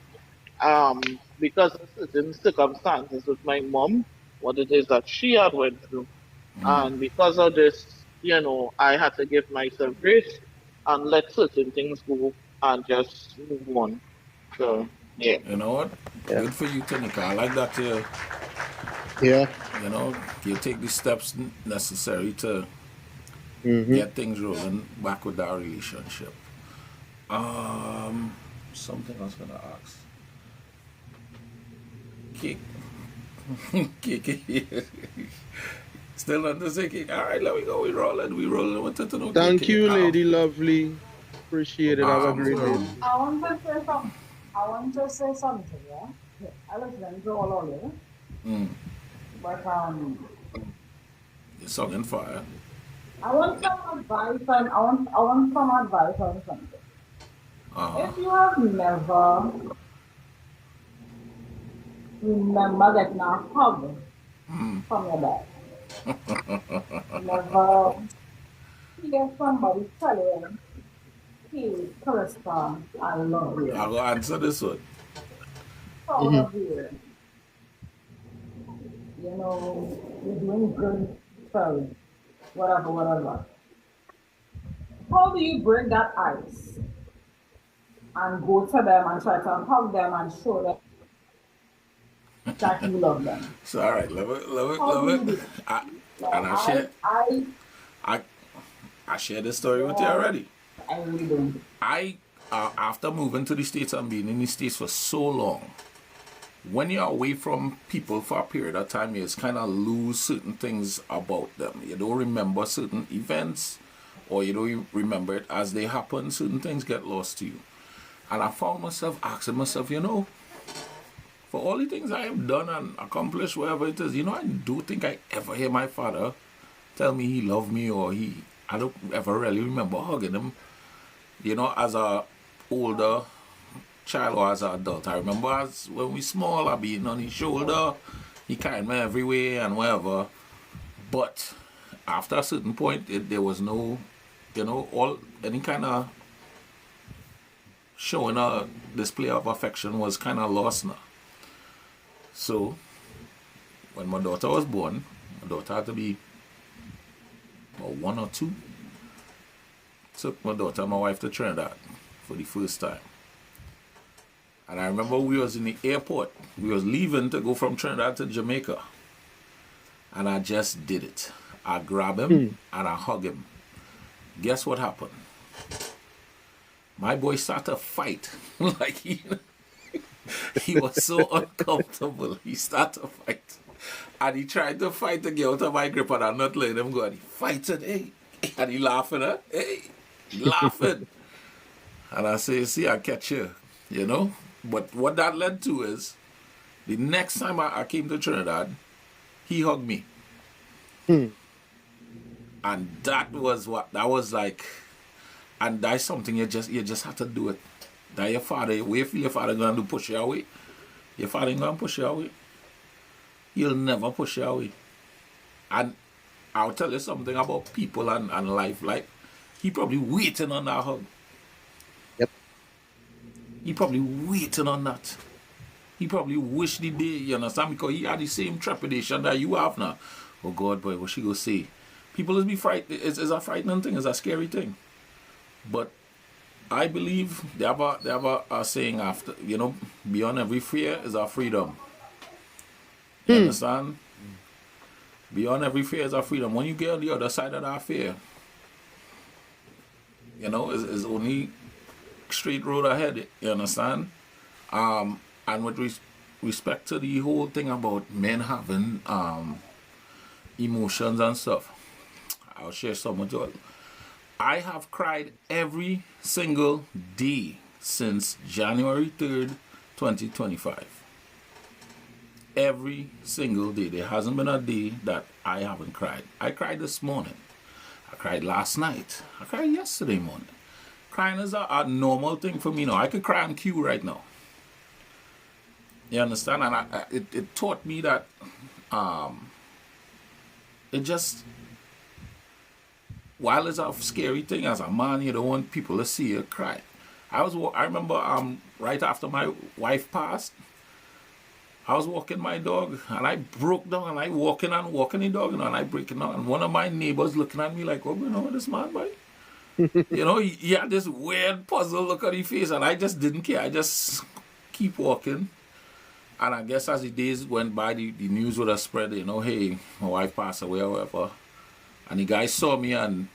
Because of certain circumstances with my mom, what it is that she had went through. And because of this, I had to give myself grace and let certain things go and just move on. So yeah. You know what? Yeah. Good for you, Tanika. I like that Yeah. you take the steps necessary to Mm-hmm. get things rolling back with that relationship. Something I was gonna ask. Kick. Kick. Still on the thinking. All right, let me go. We rolling. We rolling with it. Thank you, lady lovely. Appreciate it. Have a great day. I want to say something. I want to say something, yeah? Yeah, I listen to all of you. But You're song and fire. I want some advice and I want some advice on something. If you have never remember getting a hug from your dad, never hear somebody tell you, hey, Krista, I love you. I'll go answer this one. Proud of you. You know, you're doing good, sorry, whatever, whatever. How do you break that ice and go to them and try to hug them and show them that you love them? So all right, love it, love it, How love do you it. do? And I shared this story with you already. I really don't. After moving to the States and being in the States for so long, when you're away from people for a period of time, you just kind of lose certain things about them. You don't remember certain events, or you don't remember it as they happen. Certain things get lost to you. And I found myself asking myself, you know, for all the things I have done and accomplished, whatever it is, you know, I do think I ever hear my father tell me he loved me, or I don't ever really remember hugging him, you know, as a older child or as an adult. I remember as when we small, I being on his shoulder, he carried me everywhere and whatever. But after a certain point, there was no, you know, any kind of showing a display of affection was kind of lost now. So when my daughter was born, my daughter had to be about 1 or 2. Took my daughter and my wife to Trinidad for the first time. And I remember we was in the airport. We was leaving to go from Trinidad to Jamaica. And I just did it. I grabbed him and I hugged him. Guess what happened? My boy started to fight. Like he was so uncomfortable. He started to fight. And he tried to fight to get out of my grip, and I'm not letting him go. And he fighting, hey. And he laughing, huh? Hey. He laughing. And I say, see, I catch you. You know? But what that led to is, the next time I came to Trinidad, he hugged me. And that was like, and that's something you just have to do it. That your father, what you feel your father gonna do, push you away? Your father ain't gonna push you away. He'll never push you away. And I'll tell you something about people and life. Like, he probably waiting on that hug. Yep. He probably waiting on that. He probably wished the day, you understand? Because he had the same trepidation that you have now. Oh God, boy, what she gonna say? People is be frightened. It's a frightening thing. It's a scary thing. But I believe they have a saying after, you know, beyond every fear is our freedom. You understand? Beyond every fear is our freedom. When you get on the other side of that fear, you know, it's only straight road ahead. You understand? And with respect to the whole thing about men having emotions and stuff, I'll share some with you. I have cried every single day since January 3rd, 2025. Every single day. There hasn't been a day that I haven't cried. I cried this morning. I cried last night. I cried yesterday morning. Crying is a normal thing for me now. I could cry on cue right now. You understand? And it taught me that it just, while it's a scary thing as a man, you don't want people to see you cry. I remember right after my wife passed, I was walking my dog and I broke down, and I walking the dog, and I breaking down, and one of my neighbors looking at me like, "What going on with this man, boy?" You know, he had this weird puzzled look on his face, and I just didn't care. I just keep walking. And I guess as the days went by, the news would have spread, you know, hey, my wife passed away or whatever. And the guy saw me and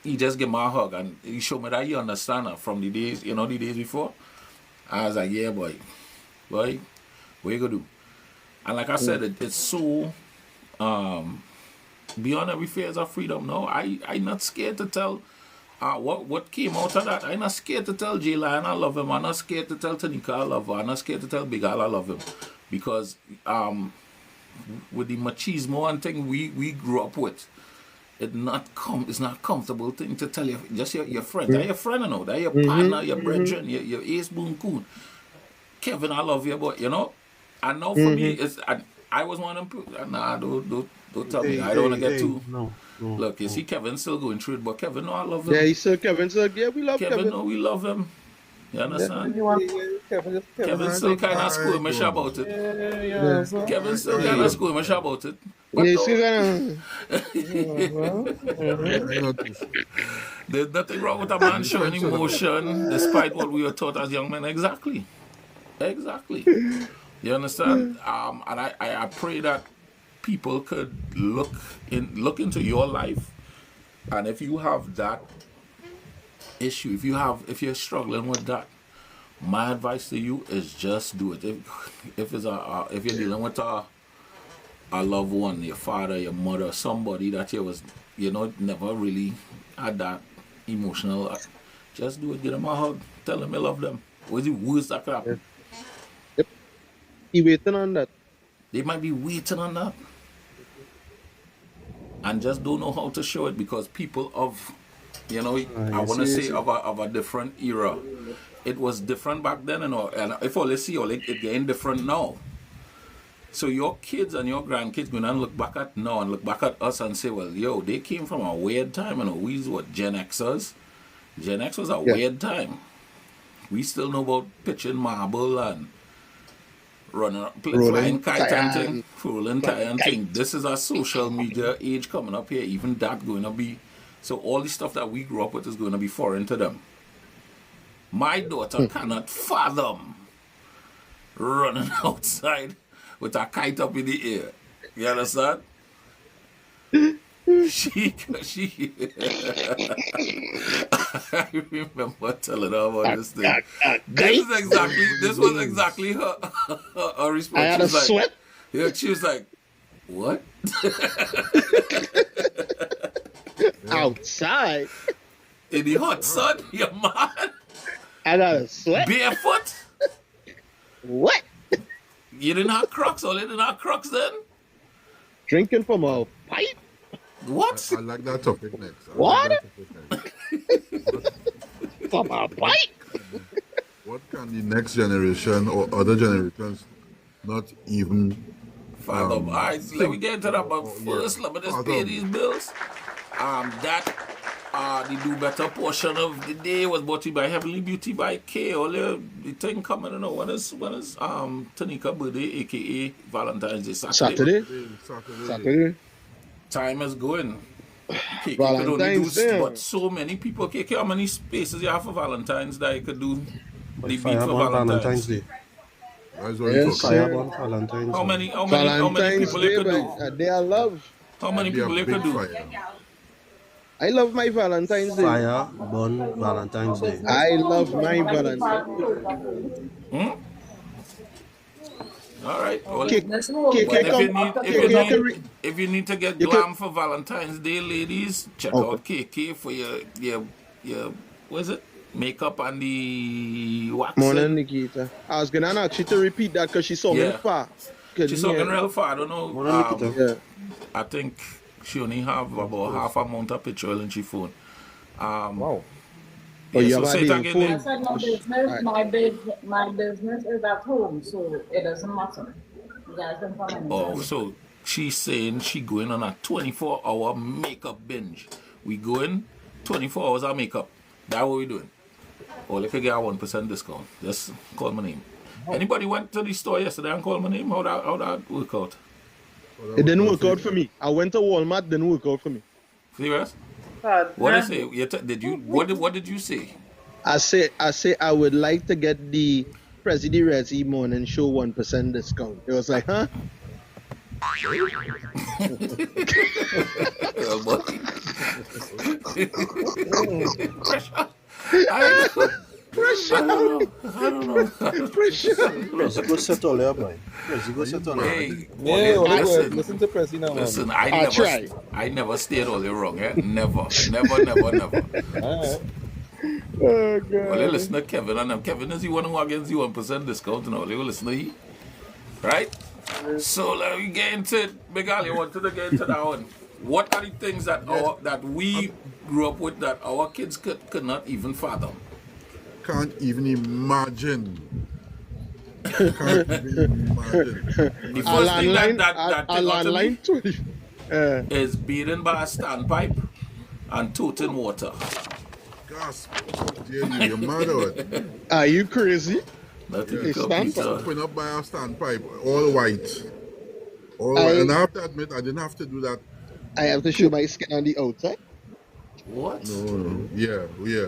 he just gave me a hug, and he showed me that he understand her from the days, you know, the days before. I was like, yeah, boy, what you gonna do? And like I said, it's so beyond every fears of freedom. No, I'm not scared to tell what came out of that. I'm not scared to tell J Lion I love him. I'm not scared to tell Tanika I love her. I'm not scared to tell Big Al I love him. Because with the machismo and thing we grew up with, it's not comfortable thing to tell just your friend. They're your friend, you know. They're your partner, your brethren, your ace boon coon. Kevin, I love you, but you know. And now for me, I was one of them. Nah, don't tell me. I don't want to get too. No. Look, you see, Kevin's still going through it, but Kevin, no, I love him. Yeah, he's still Kevin. So yeah, we love Kevin, Kevin. no, we love him. You understand? Kevin, Kevin's still kind of squeamish about it. Kevin's still kind of squeamish about it. But Yeah, no, see that? there's nothing wrong with a man showing emotion despite what we were taught as young men. Exactly. You understand? And I pray that people could look into your life, and if you have that issue, if you're struggling with that, my advice to you is just do it. If you're dealing with a loved one, your father, your mother, somebody that you was never really had that emotional, just do it. Give them a hug. Tell them you love them. What's the worst that could happen? Yep. He waiting on that. They might be waiting on that, and just don't know how to show it because people of, I want to say of a different era. It was different back then, and if all they see, it getting different now. So your kids and your grandkids going to look back at now and look back at us and say, well, yo, they came from a weird time, we what Gen Xers. Gen X was a weird time. We still know about pitching marble and running, flying kite and thing, rolling tire and thing. This is a social media age coming up here. Even that going to be, so all the stuff that we grew up with is going to be foreign to them. My daughter cannot fathom running outside with a kite up in the air. You understand? She I remember telling her about this thing. This was exactly her response. I had a sweat. Yeah, she was like, what? Outside. In the hot sun, you man. I got a sweat. Barefoot? What? You didn't have Crocs, or you didn't have Crocs then? Drinking from a pipe? What? I like that topic next. What? From a pipe? What can the next generation or other generations not even fathom? All right, let me get into that, but first, let me just pay these bills. The Do Better portion of the day was brought to you by Heavenly Beauty by K. All the thing coming, when is Tanika birthday, aka Valentine's Day? Saturday. Time is going. KK Valentine's could only do, Day. but so many people. KK, how many spaces you have for Valentine's that you could do the beat for Valentine's Day. That's what you're talking about. Valentine's How Day. many people Valentine's you Day, could do? a day of love. How many people you could do? I love my Valentine's Day. Fire, burn, Valentine's Day. I love my Valentine's Day. All right. Well, If if you need to get glam for Valentine's Day, ladies, check out KK for your what is it? Makeup and the waxing. Morning, Nikita. I was gonna ask you to repeat that because she saw me far. She's talking real far. I don't know. Yeah. I think she only have about half amount of petrol in she phone. Wow. Yeah, Oh, so say it again. I said my business is at home, so it doesn't matter. You guys can come in. Oh, so she's saying she going on a 24-hour makeup binge. We going 24 hours of makeup. That's what we doing. Or if you get a 1% discount, just call my name. Anybody went to the store yesterday and called my name? How that work out? It didn't work out for me. I went to Walmart, didn't work out for me. Serious? What did you say? What did you say? I say I would like to get the Prezi Resi morning show 1% discount. It was like, huh? I don't know. Prezi go settle there, boy. Prezi go settle there. Hey, listen to Prezi now. Listen, try. I never stayed all the wrong, eh? Never. Oh, God. Well, you listen to Kevin and them. Kevin is the one who against the 1% discount and all. You listen to he. Right? So let me get into it. Big Al, you wanted to get into that one. What are the things that that we grew up with that our kids could not even fathom? Can't even imagine Can't even imagine. The A first thing landline, that a take out to me landline 20. is beating by a standpipe and toting water. Gasp. Dear you, you're mad or what? Are you crazy? Nothing It's can standpipe. beat her. Open up by a standpipe, all white. All white. And I have to admit, I didn't have to do that. I have to show my skin on the outside. What? No. Yeah, yeah.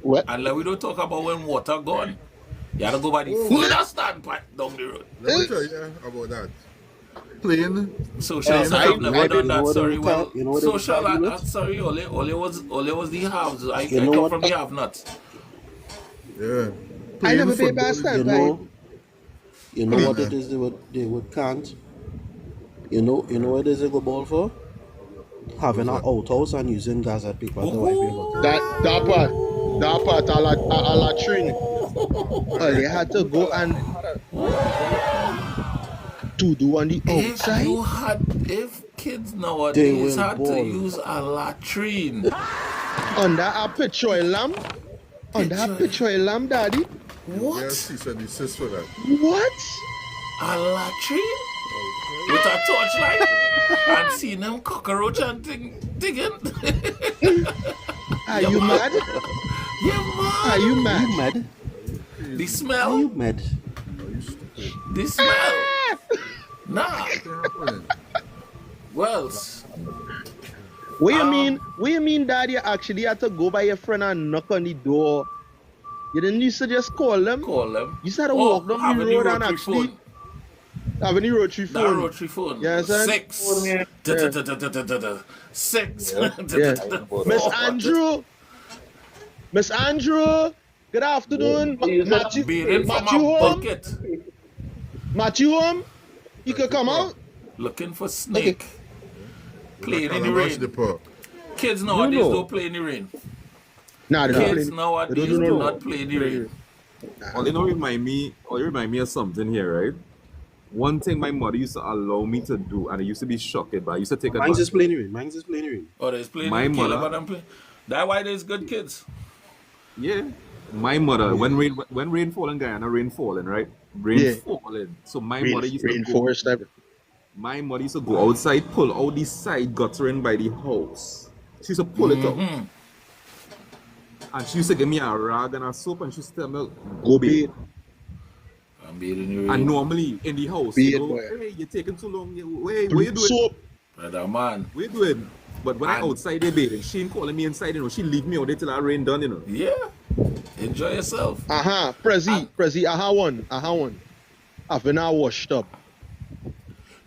What? And like we don't talk about when water gone. You gotta go by the full of that standpipe down the road. Let me tell you about that. Plain. Social Yeah, side, I've never I done didn't that. know Sorry, they well, can't- you know what they social. can't do I'm sorry, Ole was the halves. I You know come what? from the have-nots. Yeah. I never paid by a football. stand. You know what it is they would can't. You know what it is they go ball for? Having an outhouse and using gazette paper to wipe your butt. That part, a latrine. Oh, they had to go and to do on the outside. If kids They nowadays will had to ball. use a latrine, Under a petrol lamp. Under a petrol lamp, daddy. what? Yes, he said he says for that. What? A latrine? With a torchlight? And seeing them cockroach and digging? Are you mad? Yeah, Are man. you Are mad? you mad? The Are smell? you mad? The smell? Nah. Well, What you mean? What you mean, Dad? You actually had to go by your friend and knock on the door. You didn't used to just call them. call them. You said to walk down having the road and rotary actually phone. have any rotary That phone. rotary phone. Yes, sir. 6. Yeah. Da-da-da-da-da-da-da. 6. Yeah. Miss Andrew, good afternoon. Matthew, Beating from Matthew a home. bucket. Matthew home. You can come out. Looking for snake. Playing in the Calabash rain. the pearl. Kids nowadays know. don't play in the rain. Nah, they don't Kids play. nowadays They do don't know. not play in the rain. All you know remind me of something here, right? One thing my mother used to allow me to do, and it used to be shocking, but I used to take Mine's just advantage. playing the rain. Or they's playing My in mother- Caleb and play. That's why there's good kids. Yeah. My mother, when rain fall in Guyana, rain falling, right? Rain Yeah. falling. So my mother used to go. Rainforest everything. My mother used to go outside, pull out the side guttering by the house. She used to pull it out. And she used to give me a rag and a soap and she used to tell me, go bathe. I'm being in the rain. And normally in the house, Bathe, you know, boy. hey, you're taking too long. Wait, what you doing? Soap. Brother man. What you doing? But when I And- outside there bathing, she ain't calling me inside, you know. She leave me out there till that rain done, you know. Yeah. Enjoy yourself. Prezi, I have one. I've been a wash tub.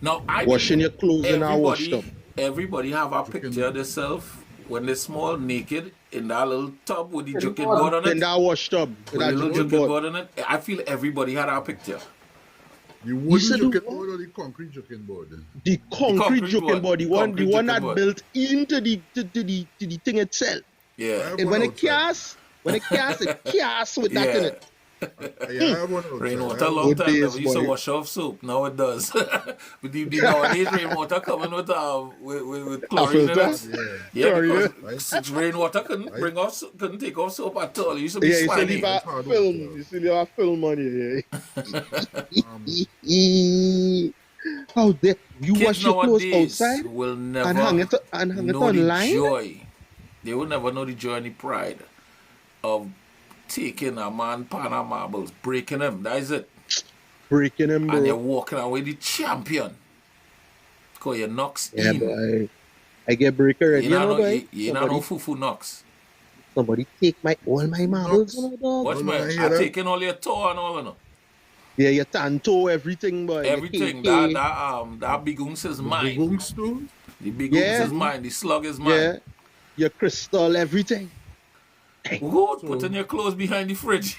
Now I Washing your clothes in our wash everybody, tub. everybody have a picture of themselves when they small naked in that little tub with the joking board on it. In that wash tub. With With that the little joking joking board. board on it. I feel everybody had a picture. The wooden said joking what? board or the concrete joking board? The concrete concrete joking board. board, the Concrete one that joking board. built into the thing itself. Yeah. And when it cast with that in it. Yeah, I have one outside. Rainwater I have long Good time days, never used to boy. wash off soap. Now it does. But the nowadays rainwater coming with chlorine in filter? it. Yeah, Chlorine. because rainwater couldn't take off soap at all. It used to be Yeah, you see slimy. leave a hard film. work, You see leave a film on you. How dare you Kids wash your clothes nowadays outside will never and hang it know online? the joy. They will never know the joy and the pride of taking a man pan of marbles, breaking him. That is it. Breaking them, And you're bro. walking away the champion. Because you knocks Yeah, in. boy. I get break already. You know, boy. You know no fufu knocks. Somebody take all my marbles, you know, dog. Watch no, me. I hear I'm that. taking all your toe and all, you know. Yeah, your tanto, everything, boy. Your Everything. KK. That big oons is The mine. gunks too? The big Yeah. oons is mine. The slug is Yeah. mine. Your crystal, everything. Good. Putting your clothes behind the fridge.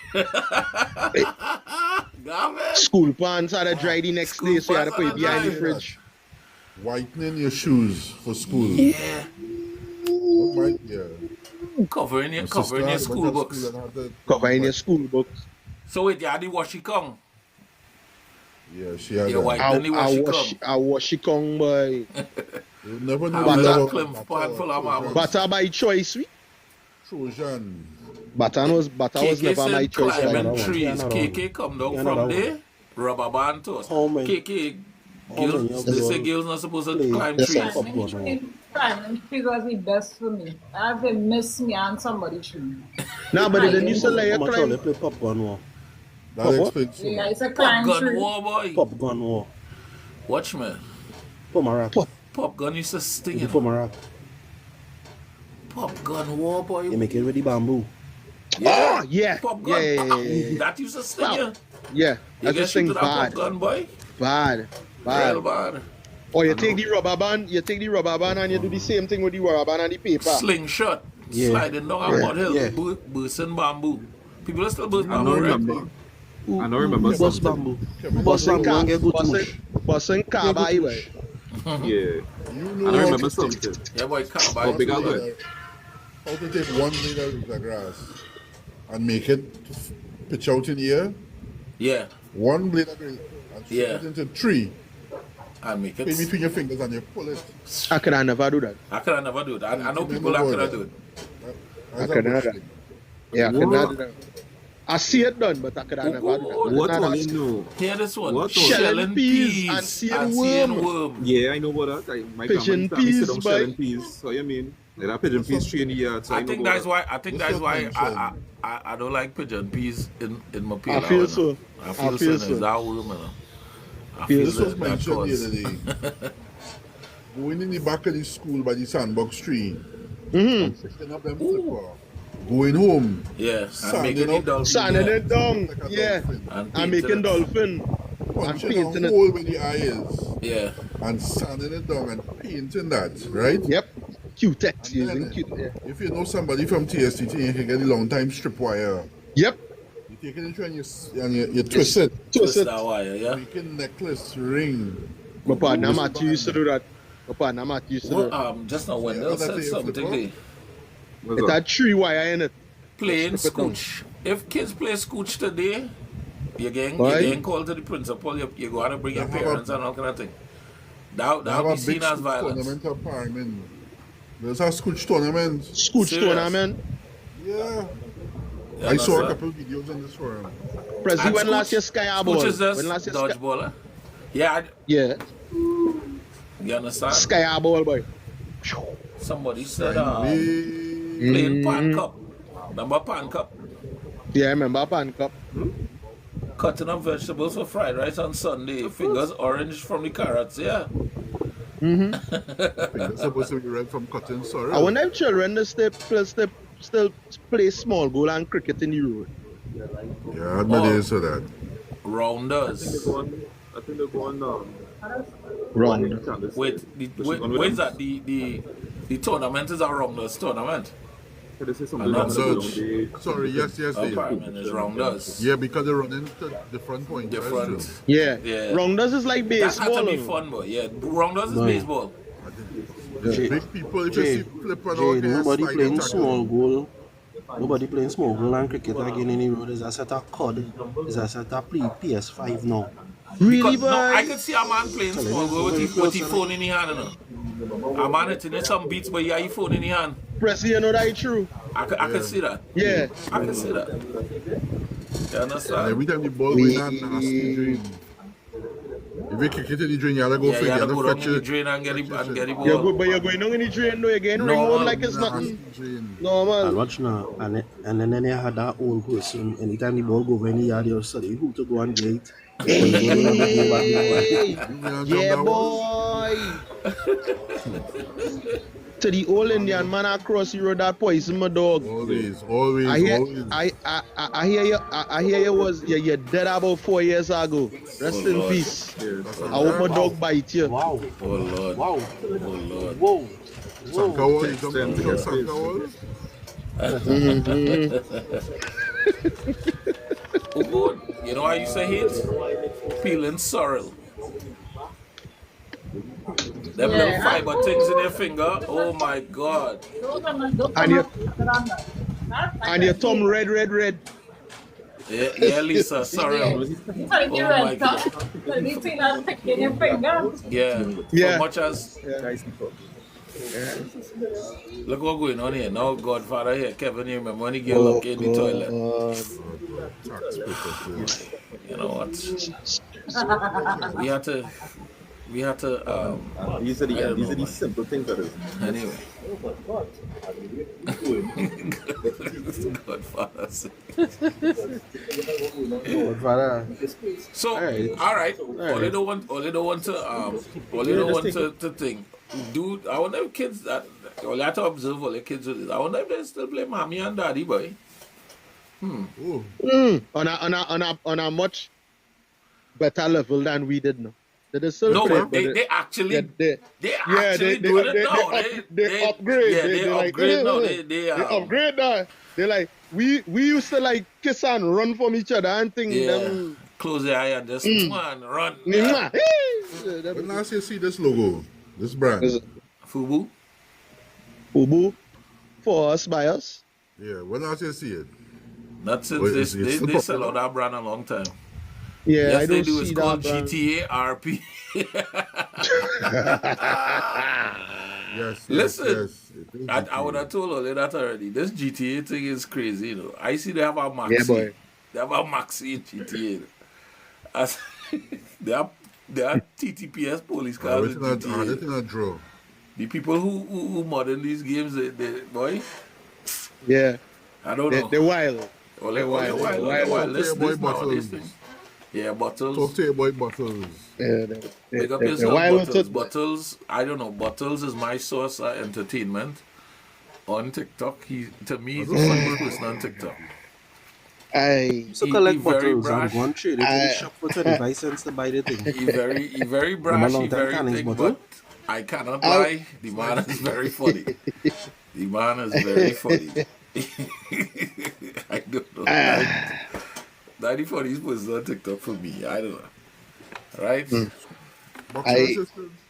Garbage. School pants had to dry the next School day, so you had to pants put it had to behind the dry. fridge. Whitening your shoes for school. Yeah. Oh my, yeah. Covering your My school sister went to books. school and had to- Cover in your school books. So wait, you had the washi kong. Yeah, she had Your that. white. Then the washi kong. I wash it, kong, boy. You never know I the was love a of clim pan full of marbles. Butter by choice, we. Trojan. Butter was KK never my said choice. climbing Right? trees. Yeah, no, no. KK come down Yeah, from no, no. there. rubber band toast. How many- KK, how many girls, of they say them girls not supposed to play climb this trees. up one? Climbing trees was the best for me. I've been miss me on somebody tree. Nah, but then you say like How you much all they climb. play popcorn war? That What? explains so Yeah, much. it's a Pop climb gun tree. war, boy. Popcorn war. Watch me. Pomarak. Pop gun used to sting You it. Pomarak. Pop gun war, boy. You make it with the bamboo. Oh, yeah. Pop gun. Yeah, yeah, yeah, yeah. That used to sting you. Yeah, You I get just shit think to that pop bad. gun, boy. Bad. Real Bad. bad. Or you take the rubber band, and you do the same thing with the rubber band and the paper. Slingshot. Yeah. Sliding down a mud hill. Yeah. Bursting bamboo. People are still bursting I don't bamboo, right? remember. I don't remember Bust something. bamboo. Bust bamboo and get good to mush. Busting carbide, boy. Yeah. You I know don't how remember to something. Yeah, boy, How carbide. big are take, they? how to take one blade of the grass and make it pitch out in the air. Yeah. One blade of grass and split Yeah. it into three. And make Pin it. between your fingers and you pull it. I could never do that. I could never do it. I know people that could do it. I could not do that. Yeah, I could not do that. I see it done, but I could never do that. What Not all that- you know? Hear this one. What? Shelling peas and seeing worm. Yeah, I know about that. My Pigeon family sit peas, down boy. shelling peas. So you mean? Like that pigeon peas tree in the yard. So I know think about that's that. why. I think This that's was why mentioned. I don't like pigeon peas in my peel. I feel so. I feel so. It's that worm, man. I Feel feel This so. was That mentioned the cause. other day. Going in the back of the school by the sandbox tree. Mm-hmm. Picking up them flipper. Going home. Yeah. And Sanding making up- it dolphin. Sanding yeah. it down. Like a Yeah. dolphin. And I'm painting making it. dolphin. Punching painting a it. hole where the eye is. Yeah. And sanding it down and painting that, right? Yep. Q-Tex And using then, Q. Yeah. if you know somebody from TSTT, you can get a long time strip wire. Yep. You take it into and you twist it. Twist it. that wire, yeah. Make a necklace, ring. My partner Matthew used to do that. My partner Matthew used to do Well, that. just now when Yeah, they that's said it, you something, flip they What's It up? had 3 wire in it. playing Slip it down. scooch. If kids play scooch today, you're Why? getting called to the principal. You go out and bring your They have parents a- and all kind of thing. That They have would a be big seen as scooch violence. tournament of Parliament. There's a scooch tournament. Scooch Serious? tournament. Yeah. You I saw a understand? couple videos on this forum. Prezi, And when scooch- last year Sky Ball? Scooch is just When last year Sky... dodgeball. Yeah, Yeah. you understand? Sky Ball, boy. Somebody said Hey, playing pan cup. Remember pan cup? Yeah, I remember Pan Cup. Cutting up vegetables for fried rice on Sunday. Fingers orange from the carrots, yeah. It's supposed to be red from cotton sorrel. I wonder if children they still play small goal and cricket in the road. Yeah, but Oh. they said that. Rounders. I think they're going Round. Wait, where's that? The tournament is a rounders tournament. Sorry, yes, they. Parliament is rounders. Yeah, because they're running to the front point. that's true. Different. Yeah. Yeah. Rounders is like That had baseball. to be no? fun, but yeah, rounders is No. baseball. There's Jay- big people, if you Jay, see flip and Jay, out there, nobody slide playing and small tackle. goal. Nobody playing small goal and cricket again in the road. Is a set of COD. Is a set of PS5 now. Really, Because, no, I boy? could see a man playing small goal with his phone in his hand. You know? A man hitting some beats, but he had his phone in his hand. Prezi, you know that is true. I could see that. Yeah. I could see that. You And understand? every time the ball goes in a nasty drain. If you kick it in the drain, you gotta go Yeah, for you it. You gotta go gotta down fetch in the it. drain and get the ball. You're good, but you're going down in the drain, though. You're getting ring No, out like it's Nasty nothing. drain. And Normal. watch now, and then you had that old person. Anytime the ball go over in the yard, you'll study who to go and get it. Hey, You may yeah, have jumped that one. boy. To the old Indian man across the road that poison my dog. Always. I hear, always. I hear you. I hear you was you're dead about 4 years ago. Rest in Lord. peace. I hope my dog bite you. Wow, Oh Lord. wow, Oh Lord. whoa. Sankawal, you jumped down to Sankawal? Oh good. You know how you say hate? Peeling sorrel. Them little Yeah. fiber things in your finger. Oh my God. And your thumb red. Yeah, yeah Lisa, sorrel. Oh my God. Yeah. Yeah. So much as look what's going on here. Now Godfather here, Kevin, you remember when he get locked in the toilet. You know what? we had to. These are I don't know, the man. simple things that is. Anyway. Godfather. Godfather. So, Alright. all right. Alright. All they don't want to think. Dude, I wonder if kids that all you have to observe all the kids with this. I wonder if they still play mommy and daddy, boy. Oh, On a much better level than we did now. They still No, play, but they actually yeah, they yeah, actually doing it now. they upgrade. Yeah, they like, upgrade now. they upgrade now. They like we used to like kiss and run from each other and things. Yeah. Them, Close your eye and just run. Mwah. when last you see this logo, this brand? Fubu. Ubu for us by us. Yeah, when last you see it? Not since Wait, they it's they sell out that brand a long time. Yeah, Yes, I they don't do. see It's that called brand. GTA RP. Yes. Listen, yes. It is I would have told all that already. This GTA thing is crazy, you know. I see they have a Maxi. Yeah, boy. They have a Maxi in GTA. As they have TTPS police cars in GTA. Everything a draw. The people who modern these games, they boy, Yeah, I don't know. they're wild. All they're wild. wild. Talk to your boy Listen now, Bottles. thing. Yeah, Bottles. Talk to your boy Bottles. Yeah, Make up they're yourself, wild. Bottles. Bottles, I don't know. Bottles is my source of entertainment on TikTok. To me, he's the funniest person on TikTok. So He collect very bottles and brash. go and trade it in the shop for 25 cents to buy the thing. He very brash. long He time very cannings thing, bottle? but I cannot lie. The man is very funny. The man is very funny. I don't know. 94 is person on TikTok for me. I don't know. Right?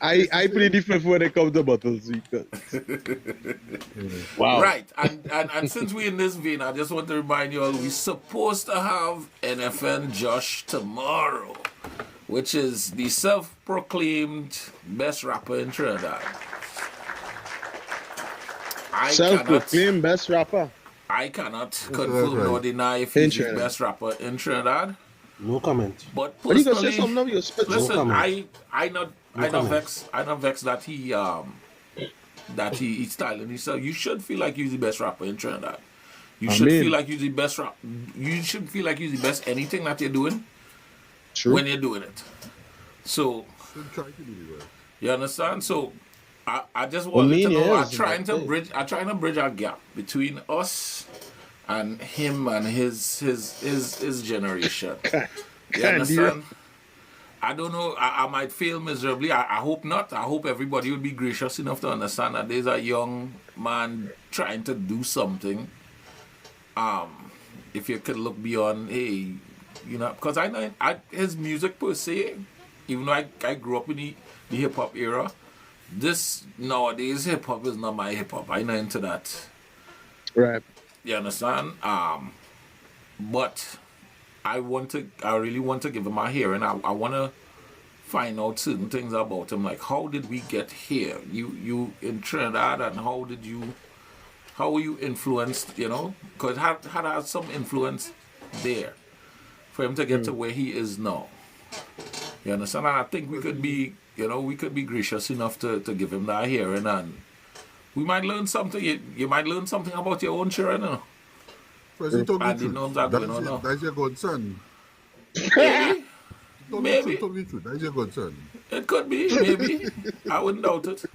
I play different when it comes to bottles. Wow. Right. And since we're in this vein, I just want to remind you all we're supposed to have NFN Josh tomorrow, which is the self-proclaimed best rapper in Trinidad. Self-proclaimed best rapper. I cannot confirm nor deny if he's the best rapper in Trinidad. No comment. But What you gonna say personally, something of your spit? listen, comment. I not vex that he's styling himself. You should feel like you're the best rapper in Trinidad. You should feel like you're the best rap. You should feel like you're the best anything that you're doing when you're doing it. So you understand? So I just want you to know I'm trying to bridge a gap between us and him and his generation. You understand? I don't know. I might fail miserably. I hope not. I hope everybody will be gracious enough to understand that there's a young man trying to do something. If you could look beyond, hey, you know, because I know his music per se, even though I grew up in the hip hop era, this nowadays hip hop is not my hip hop. I'm not into that. Right. You understand? But I really want to give him a hearing. I want to find out certain things about him, like how did we get here? You in Trinidad, and how were you influenced? You know, because had some influence there for him to get to where he is now. You understand? And I think we could be gracious enough to give him that hearing, and we might learn something. You might learn something about your own children. You know? That's your godson. Maybe. That's your godson. It could be, maybe. I wouldn't doubt it.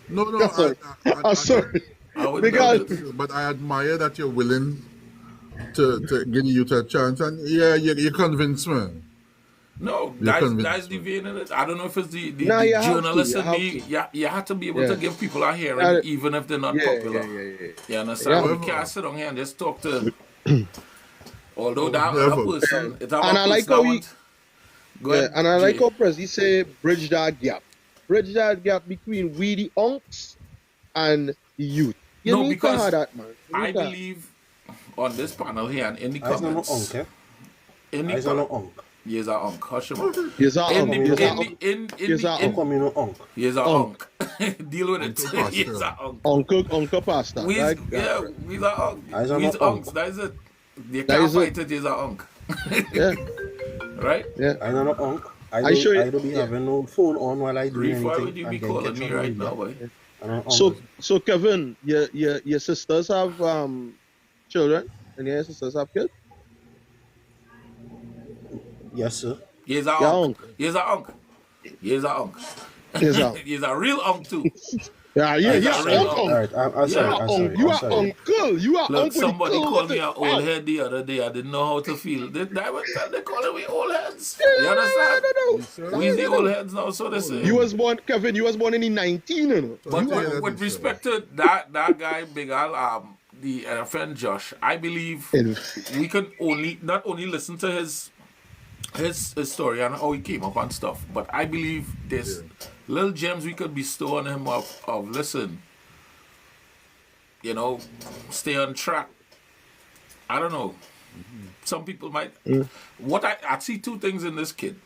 No, I'm sorry. I wouldn't doubt it. But I admire that you're willing to give you a chance, and yeah, you convinced me. No, You're that's the vein in it. I don't know if it's the No, you have to, journalist you in have me. You have to be able Yeah. to give people a hearing, even if they're not popular. You understand? Yeah. We can't sit down here and just talk to. Although that Never. other person, it's our And I like person how that we- want. Go ahead, And I like Jay. how Prezi say bridge that gap. Bridge that gap between we the unks and the youth. You No, need because to have that, man. You I need that. believe on this panel here and in the I is not no comments. unk, eh? In the I is not no comments. unk. He's a unk. Hush him up. He's a In unk. the He's a in unk. the in He's a the Unk in me no unk. he's a Unk. unk. Deal with it. Uncle He's Pastor. a unk. Uncle Pastor. We's, That- yeah, we's a unk. I is a We's no unk. unks. That is it. You That can't is it. fight it. He's a unk. Yeah. right? Yeah. I don't know, Unc. I show you. I don't be having no phone on while I do Reef, why anything. would you be and then calling catch me on right media. now, boy? I don't know, So Unc. so Kevin, your sisters have children, and your sisters have kids. Yes, sir. He's a Yeah, unk. unc. He's a unk. He's a unk. Yes, unc. He's a real unk too. Yeah, He's yeah, a real unc. unk. All right, I'm Yeah. sorry. I'm sorry. You I'm are sorry. uncle. You are Look, uncle. somebody Uncle called with me it. an old head the other day. I didn't know how to feel. They calling me old heads. You understand? We's the old heads now, so they say. You was born, Kevin. You was born in the 19, you know. But You are- with respect to that guy, Big Al, the friend Josh, I believe we could not only listen to his story and how he came up and stuff, but I believe there's little gems we could bestow on him of listen, you know, stay on track. I don't know. Some people might. What I see two things in this kid.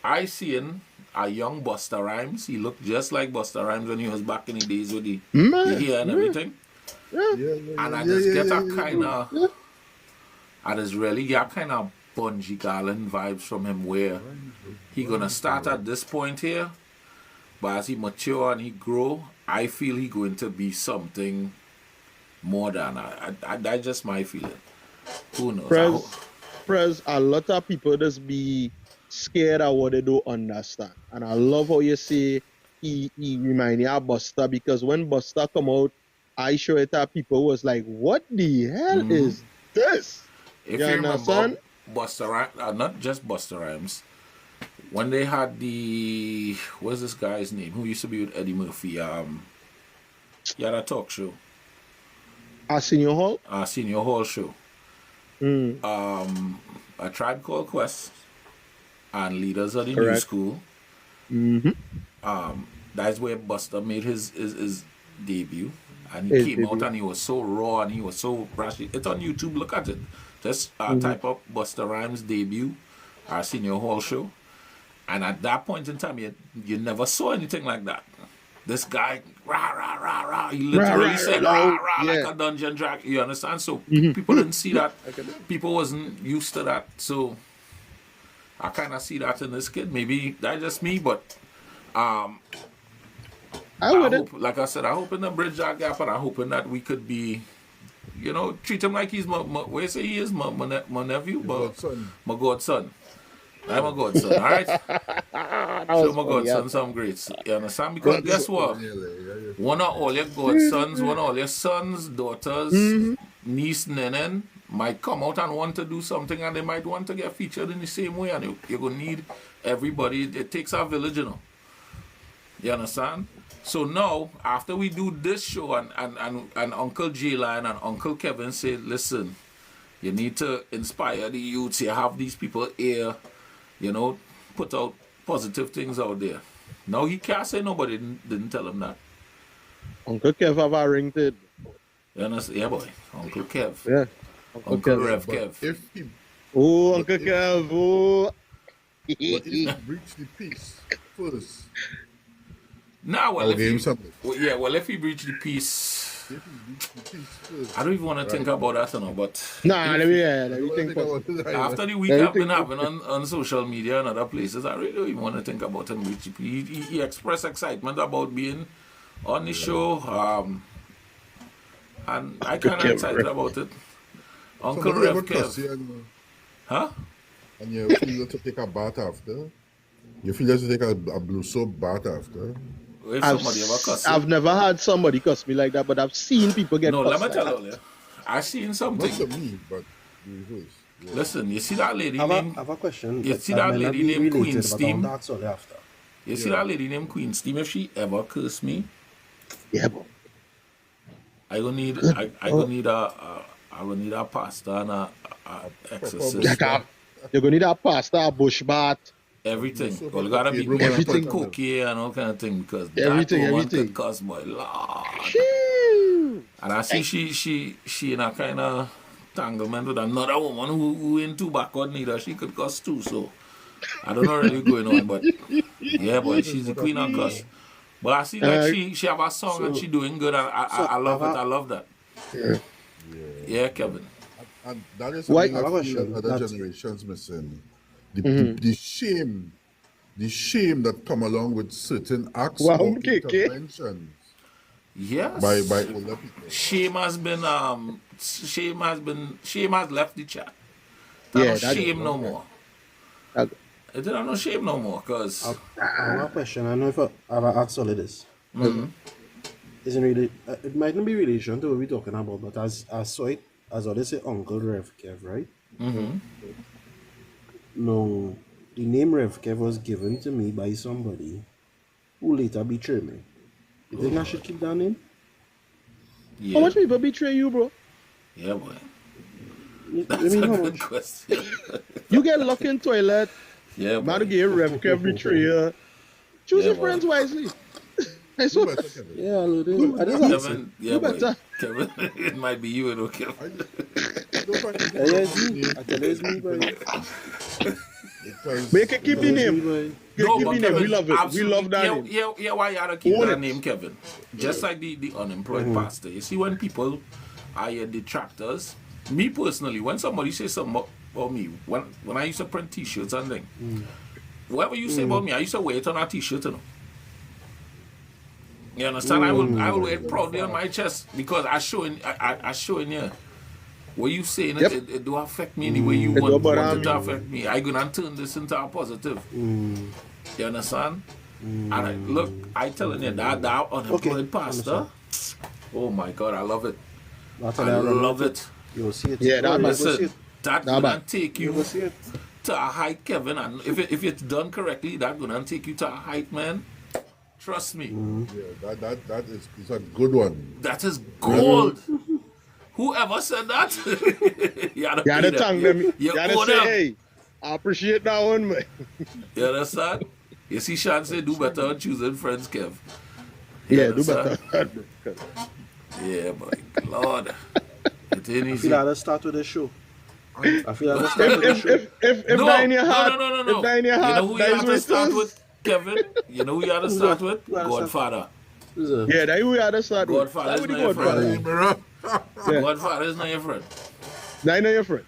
I seen a young Busta Rhymes. He looked just like Busta Rhymes when he was back in the days with the hair and everything. And I just get a kind of, I just really get kind of Bungie Garland vibes from him where he gonna start at this point here, but as he mature and he grow, I feel he going to be something more than that's just my feeling. Who knows? Prez, a lot of people just be scared of what they don't understand. And I love how you say he remind you of Busta, because when Busta come out, I show it that people was like, what the hell is this? If You you remember understand? Busta Rhymes, not just Busta Rhymes, when they had what's this guy's name who used to be with Eddie Murphy? He had a talk show. Arsenio Hall? Senior Hall show. Mm. A Tribe Called Quest and Leaders of the New Correct. School. Mm-hmm. That's where Busta made his debut, and he His came out debut. and he was so raw and he was so brash. It's on YouTube. Look at it. Just type up Busta Rhymes debut, Arsenio Hall show, and at that point in time, you never saw anything like that. This guy, rah rah rah rah. He literally rah, said rah, rah rah yeah. like a dungeon dragon. You understand? So people didn't see that. People wasn't used to that. So I kind of see that in this kid. Maybe that's just me, but I wouldn't. hope, like I said, I hope in the bridge that gap, and I'm hoping that we could be, you know, treat him like he's where you say he is, my nephew, godson. my godson. I'm a godson, all right? Show my godson some greats. You understand? Because guess what? One of all your godsons, one of all your sons, daughters, niece, nenen might come out and want to do something, and they might want to get featured in the same way, and you're going to need everybody. It takes a village, you know. You understand? So now, after we do this show, and Uncle J-Line and Uncle Kevin say, listen, you need to inspire the youths. You have these people here, you know, put out positive things out there. Now he can't say nobody didn't tell him that. Uncle Kev have a ring to it. You understand? Yeah, boy. Uncle Kev. Yeah. Uncle Kev. Rev But Kev. if he Oh, Uncle Kev. Oh. but if he breach the peace first, Nah, well, I'll if give him he, something. well, if he breach the peace, If he breach the peace first, I don't even want to think about that, you know, but Nah, let me what think do you first. think about it? after the week I've been having on social media and other places, I really don't even want to think about him. He expressed excitement about being on the show, and I kind of excited about it. Uncle Somebody ever Rev cuss Kev. you and, Huh? and you feel to take a bath after? You feel to take a blue soap bath after? If somebody ever cuss you. I've never had somebody cuss me like that, but I've seen people get No, let cussed me like tell you, I seen Not something. to me, but the reverse. Yeah. Listen, you see that lady I named have a question. You but see I that may not lady be named related, Queen but Steam? I'll ask only after. You see that lady named Queen Steam? If she ever curse me, Yeah, but I gonna need a pastor and a exorcist. you're gonna need a pasta, a bush bath. Everything. So Well, gotta be everything. everything cookie and all kind of thing because Everything, that woman everything. could cuss, boy. Lord. Phew. And I see she in a kind of entanglement with another woman who ain't too backward neither. She could cuss too, so I don't know really going on, but yeah, boy, she's the queen of cuss. But I see like she have a song and she doing good, and I love it. I love that. Yeah, Kevin. And that is Why- something I I have a feel question. that other That's- generations missing. the shame, that come along with certain acts Wow, or okay. interventions Yes. by older people. Shame has left the chat. Yeah, There's no that- shame no more. That- There's no shame no more, cause I have a question. I don't know if I've asked all of this. Isn't really, it might not be relation to what we're talking about, but as I saw it, as I say, Uncle Rev Kev, right? No, the name Rev Kev was given to me by somebody who later betrayed me. You think I should keep that name? yeah, How much people betray you, bro? yeah, boy. I That's mean, a how good much? question. You get locked in toilet, Yeah, man, boy. get Rev Kev betrayer. Choose Yeah, your boy. friends wisely. I Do swear. better, Kevin. Yeah, I just asked it. Kevin, yeah, You boy. better. Kevin, it might be you, though, Kevin. I don't find it Yeah, it's me. I tell you, it's me, boy. because But you can keep the It's me, name. boy. You can keep but the name. We Kevin, love it. We absolutely- love that name. Yeah, why you gotta keep Own that it. name, Kevin? Just like the unemployed pastor. You see, when people are your detractors, me personally, when somebody says something about me, when I used to print T-shirts and things, whatever you say about me, I used to wear it on a T-shirt, you know. You understand? I will wear it proudly on my chest because I showing you. What you saying, Yep. it do affect me in the way you It want do, it but, to affect me. I gonna turn this into a positive. You understand? And look, I telling you that unemployed pastor. Oh my God, I love it. That's I what love it. You'll see it. Yeah, that You'll man. see Listen, it. that Nah, gonna man. take You you will see it. to a height, Kevin. And if it's done correctly, that gonna take you to a height, man. Trust me. yeah, that is a good one. That is gold. Whoever said that? you You gotta thank them. You gotta owe say, them. hey, I appreciate that one, man. You understand? You see Sean say do better on choosing friends, Kev. Yeah, do understand? better. Yeah, boy. Lord. It ain't I easy. feel like let's start with the show. I feel like let's start with the show. If No, that in your heart, no. if that in your You heart, know who you that have is to with start us. with, Kevin? You know who you have to start with? Who gotta start? Godfather. Who's that? Yeah, that we had to start with. Godfather That is with the not your Godfather. friend. Yeah. Godfather is not your friend. That ain't your friend.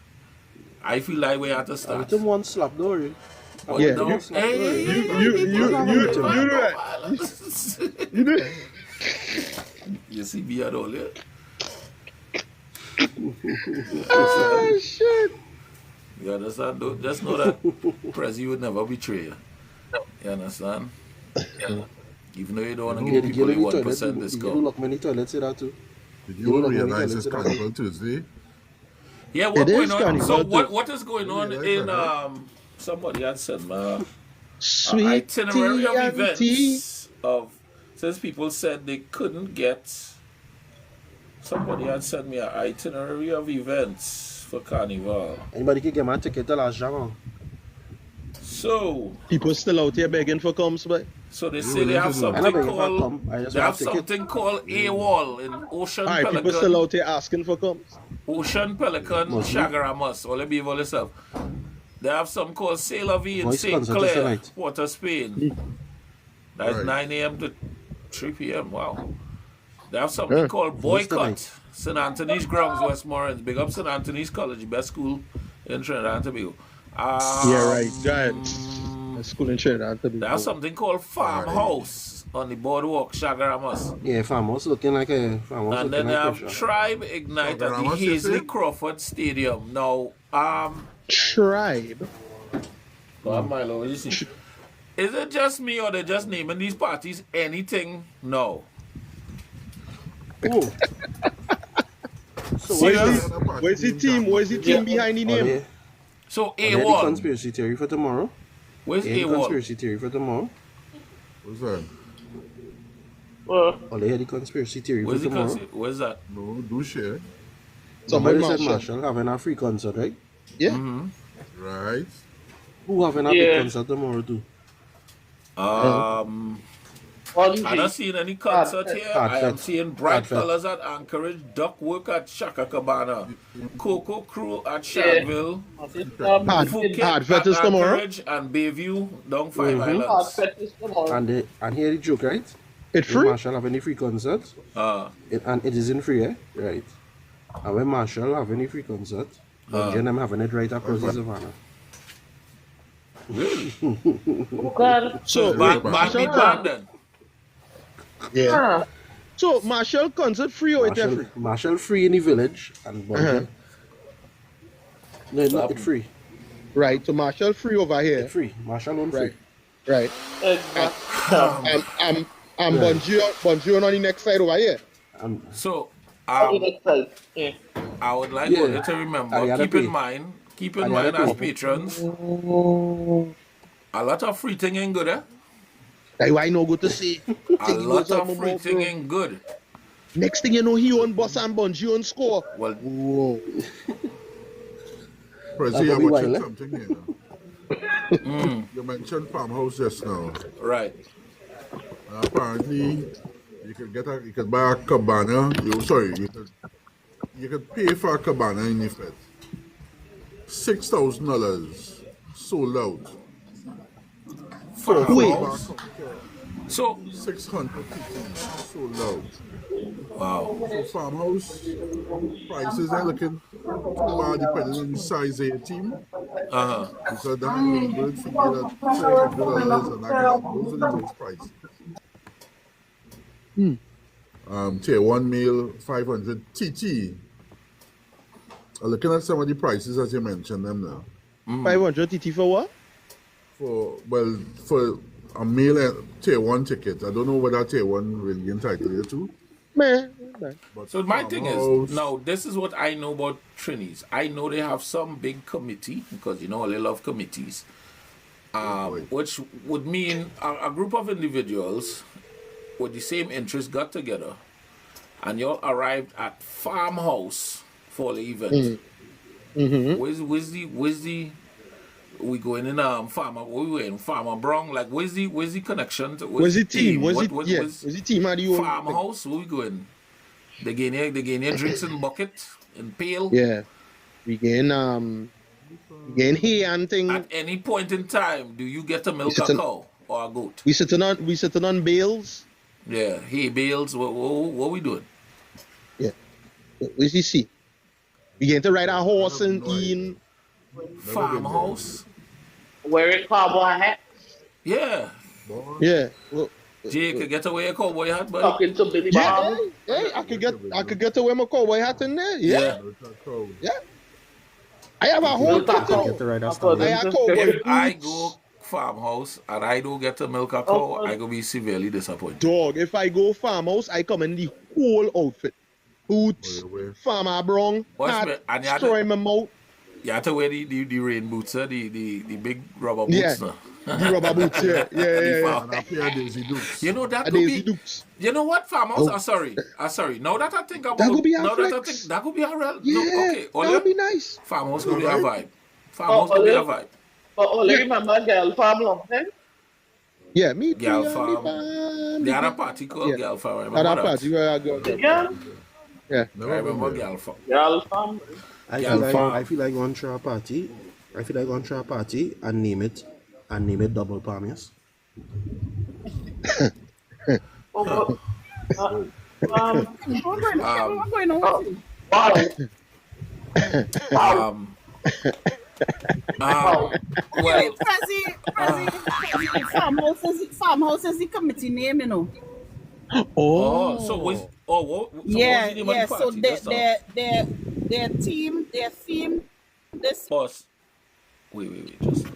I feel like we have to I start. with him one slap, don't worry. But Yeah, no, you- hey, you do that. You do. You see me at all, yeah? Oh shit. You understand? Don't, just know that Prezi would never betray you. You understand? Even though you don't want to Yeah, give the people girl a in the toilet, 1% the girl who discount. lock me in the toilet say that too. Did you realize it's Carnival Tuesday? Yeah, what It going is on? Carnival So too. what is going on Yeah, in right. somebody had said Sweet itinerary of tea and tea. events of since people said they couldn't get somebody had sent me an itinerary of events for Carnival. Anybody can get my ticket to last Jamal. So People still out here begging for comes, but they say they have I something never even called come. I just they want have a ticket. something called AWOL in Ocean alright, people Pelican. still out here asking for comes. Ocean Pelican, Chagaramas, or let me even yourself. They have some called Sailor V in Voice St. concert is Clair, tonight. Port of Spain. That's Right. 9 a.m. to 3 p.m. Wow. They have something called Voice Boycott. tonight. St. Anthony's Grounds, Westmoreland. Big up St. Anthony's College, best school in Trinidad and Tobago. Yeah, right. Giants. School in Trinidad and They Tobago. have something called Farmhouse on the boardwalk, Chagaramas. Yeah, farmhouse looking like a farmhouse And then looking they like have pressure. Tribe Ignite at the Chagaramas, you Hazley say? Crawford Stadium. Now, Tribe. Milo, what you see? Is it just me or they just naming these parties anything? No. Oh. So See, what is uh, this? Where's the team? Where's the team behind the Are name? they, So are they the AWOL. conspiracy theory for tomorrow? Where's Are they the AWOL? conspiracy theory for tomorrow? What's that? Or they had the conspiracy theory Where's for the tomorrow? Where's that? No, do share. Somebody Somebody said Marshall. Marshall having a free concert, right? Yeah. Right. Who having a big concert tomorrow too? I don't seen any concert here. I am Hardfest. seeing Bright Hardfest. Colors at Anchorage, Duck Work at Shaka Cabana, Coco Crew at Shadville, Phuket Hardfest at is tomorrow. Anchorage, and Bayview down Five Islands. And here the joke, right? It's When free. Marshall have any free concert, Uh, and it isn't free, eh? Right. And when Marshall have any free concert, then them having it right across the savannah. Really? Oh God. So So, bad, bad. bad beat band then. yeah. Ah. So, Marshall concert free or it's free? Marshall free in the village and Bungie. No, it's free. Right. So, Marshall free over here. It's free. Marshall on free. Right. Right. Exactly. And Bungie on the next side over here. So Yeah. I would like Yeah. you to remember, And the other keep in pay. mind, And the other as pay. patrons, a lot of free thing ain't good, eh? Like, why no good to see? A lot of free thing ain't good. Next thing you know, he on boss and Bungie on score. Well, Whoa. Prezi, Bobby I'm watching Wilder. something here. You mentioned farmhouse just now. right. Apparently, you could buy a cabana. You could pay for a cabana in effect. $6,000 sold out. Farmhouse. So 600 people sold out. wow. So farmhouse prices are looking too bad depending on the size of your team. Because that will figure that $400 and those are the most prices. Tier 1 male 500 TT. I'm looking at some of the prices as you mentioned them now. 500 TT for what? For a male tier 1 ticket, I don't know what that tier 1 really entitled you to. Man. But So my thing farmhouse- is, now this is what I know about Trinis. I know they have some big committee, because you know they love committees, which would mean a group of individuals with the same interest got together, and you all arrived at farmhouse for the event. Where's the we going in farmer? We in farmer Brown? Like where's the connection? Where's the team? Where's What- the team? How do you farmhouse? Where we going? They gain here drinks in bucket in pail. Yeah. We gain hay and thing. At any point in time, do you get to milk a sitting- cow or a goat? We sitting on bales. Yeah, hay bales. What we doing? Yeah. Where's the see? We getting to ride a horse and no idea. in. Farmhouse. Wearing cowboy hat, Yeah. Yeah. Well, Jay could get away a cowboy hat, buddy. talking to Billy yeah, Bob. hey, I could get to wear my cowboy hat in there. Yeah. Yeah. I have a whole Milk a cow. Get the right Of stuff. course, I have cowboy If I boots. go farmhouse and I don't get to milk a cow, I gonna be severely disappointed. Dog, if I go farmhouse, I come in the whole outfit. Boots, farmer brown, What's hat, me- and you had straw to- in my mouth, You have to wear the rain boots, the big rubber boots. Yeah. now. the rubber boots, yeah. And a pair of Daisy Dukes. You know that And could Daisy be. Dukes. You know what, farmhouse? Oh. Sorry. Now that I think about That could be a now that I flex. think that could be a real. Yeah, No, okay. that would be nice. Farmhouse could be a Alright. vibe. Farmhouse could be a Olive? vibe. But only remember girl farm long time. Yeah, me too. Girl yeah, farm. me farm. They had a party called Yeah. Girl Farm. I At remember that that. party where I go. Yeah, Yeah. I remember Girl Farm. girl farm. I Yeah, feel like farm. I feel like going to a party. I feel like going to a party and name it double palmiers. Oh, What's going on? wow. Well, Farmhouse is the committee name, you know. oh, so what was Yeah, the name of yeah. the So party? Just now? their team, their theme, this Boss. Wait. Just.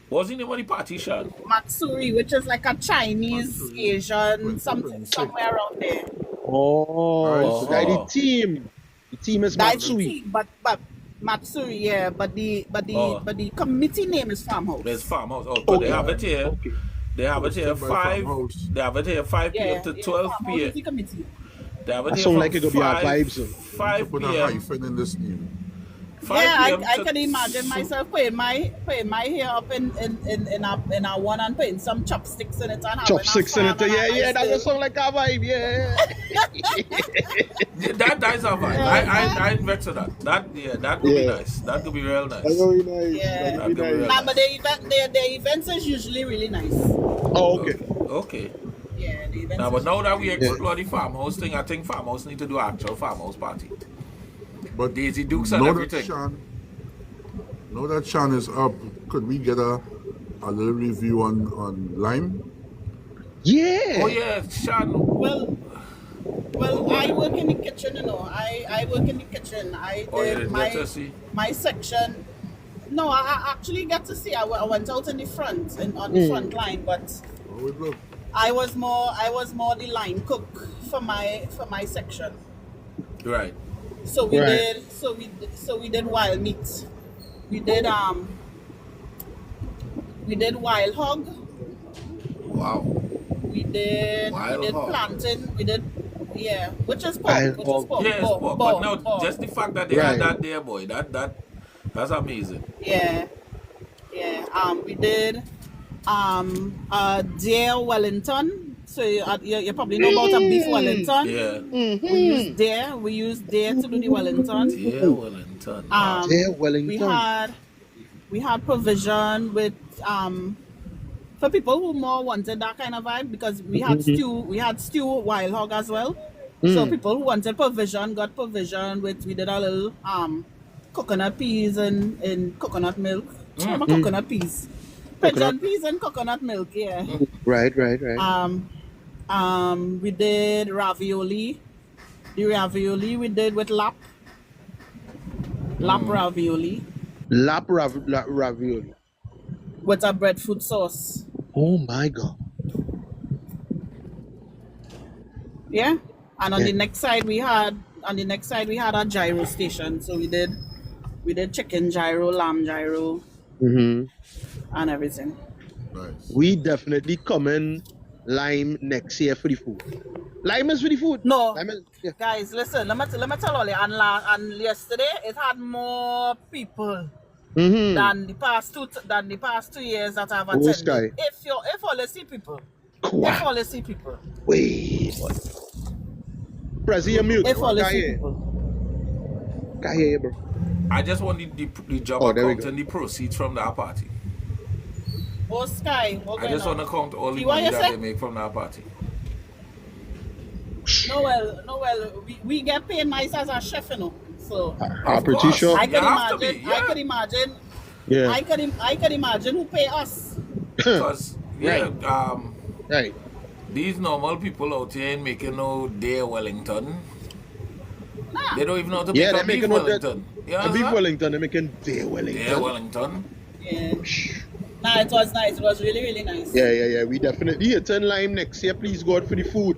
What was the name of the party, Sean? Matsuri, which is like a Chinese, Asian, something somewhere around there. Oh, Nice. the team. The team is That's the Matsui. team, but Matsuri, yeah. But the committee name is Farmhouse. There's farmhouse. Oh, but they have it here. Okay. They have it here By 5. farmhouse. They have it here 5 p.m. Yeah, to yeah, 12 Farmhouse is the p.m. committee. They have it That here sound from like it could be a 5 vibe zone. 5 Put a p.m. hyphen in this name. 5 Yeah, p.m. I to- can imagine myself putting my hair up in a one and putting some chopsticks in it and having Chopsticks in a it. farm Yeah, and yeah, ice that cream. just sound like a vibe. Yeah. That is a vibe. I invest in that. That could be Yeah. nice. That could be real nice. That's very nice. Yeah. That would be That could be nice. Nah, but the events is usually really nice. Oh, okay. Okay. Yeah, the events. Now, but now that we Yeah. explore the farmhouse thing, I think farmhouse need to do actual farmhouse party. But Daisy Dukes and now everything. that Sean is up, could we get a a little review on lime? Yeah. Oh yeah, Sean. Well, I work in the kitchen, you know. I work in the kitchen. I Oh, you did didn't get to see? my section. No, I actually got to see. I went out in the front, on the front line, but Oh, wait, look. I was more the line cook for my section. Right. So we Right. did wild meat. We did wild hog. Wow. We did Wild hog. plantain. We did which is Wild pork. Which is hog. pork. Yes, pork, but no, pork. just the fact that they Right. had that there, boy, that's amazing. Yeah. We did deer Wellington. So you probably know about a beef Wellington. Yeah. We used deer to do the Wellington. Yeah, Wellington. Yeah, Wellington. We had provision with for people who more wanted that kind of vibe, because we had stew wild hog as well. So people who wanted provision got provision with. We did a little coconut peas and coconut milk. Coconut peas. Pigeon peas and coconut milk, yeah. Right. We did ravioli. The ravioli we did with lap ravioli Lap ravioli. with a breadfruit sauce. Oh my God. Yeah. And on Yeah. the next side we had a gyro station. So we did chicken gyro, lamb gyro, Mm-hmm. and everything. Nice. We definitely come in lime next year for the food. Lime is for the food. No. Lime is, yeah. Guys, listen, let me tell you, and yesterday it had more people Mm-hmm. than the past 2 years that I've Oh, attended. Sky. If only see people. Wow. If only see people. Wait. Prezi, you're mute. If only Can't see hear. people. Can't hear you, bro. I just want the job Oh, there we account go. and the proceeds from that party. Oh, Sky, what I going just on? want to count all the See what money you that say? they make from that party. No, we get paid nice as a chef, you know. So I'm Of pretty course. sure. I You could have to imagine. be, yeah. I could imagine. Yeah. I could imagine who pay us. Because, Right. these normal people out here ain't making no day Wellington. They don't even know how to Yeah, make they're a beef making no Wellington. You A beef understand? Wellington, they're making day Wellington. Day Wellington. Yeah. Nah, it was nice. It was really, really nice. Yeah. We definitely attend lime next year. Please God for the food.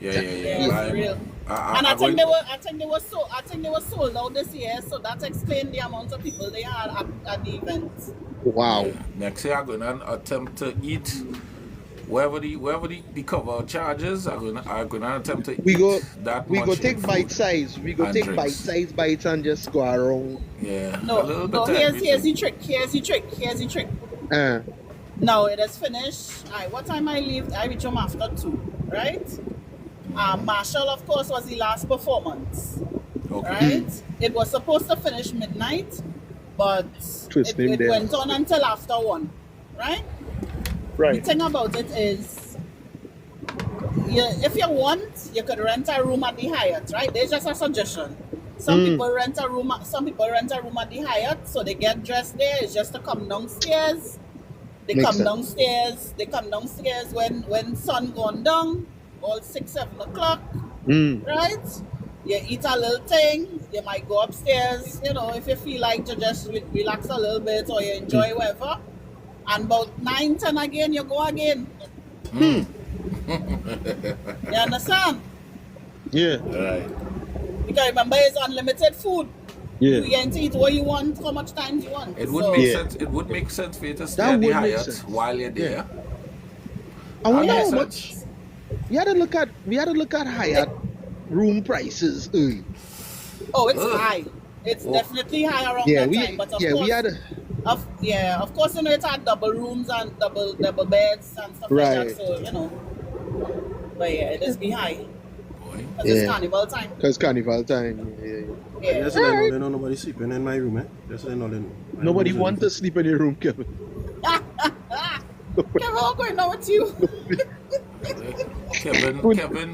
Yeah. Yeah, for real. And I think they were sold out this year, so that explained the amount of people they had at the event. Wow. Next year I'm gonna attempt to eat wherever the cover charges. I'm gonna attempt to We eat go that we much go in take food bite size. We go and take drinks. bite size bites and just go around. Yeah. a No, little no. bit of Here's the everything. trick. Here's the trick. No, it is finished. What time I leave? I reach home after 2, right? Marshall, of course, was the last performance, Okay. right? It was supposed to finish midnight, but Twist him it there. went on until after 1, right? The Right. thing about it is, if you want, you could rent a room at the Hyatt, right? There's just a suggestion. Some people rent a room at the Hyatt, so they get dressed there. It's just to come downstairs. They Makes come sense. downstairs. They come downstairs when sun gone down, all 6-7 o'clock, right? You eat a little thing. You might go upstairs. You know, if you feel like to just relax a little bit or you enjoy whatever. And about 9-10 again, you go again. You understand? Yeah. Right. Because remember, it's unlimited food. Yeah. You can eat what you want, how much time you want. It would So- make Yeah. sense. It would make sense for you to stay That at the would make Hyatt sense. while you're there. I wonder That how makes much we had to look at Hyatt room prices. Oh, it's Ugh. high. It's Oh. definitely high around Yeah, that we time. But of yeah, course, we had a of course, you know, it had double rooms and double beds and stuff like Right. that. So, you know. But yeah, it is be high. Boy. Because it's Yeah. carnival time. because carnival time. Yeah. Yeah. Just let know, they know nobody sleeping in my room, eh? Just let know, they know. Nobody want to sleep in your room, Kevin. Kevin, what's going on with you?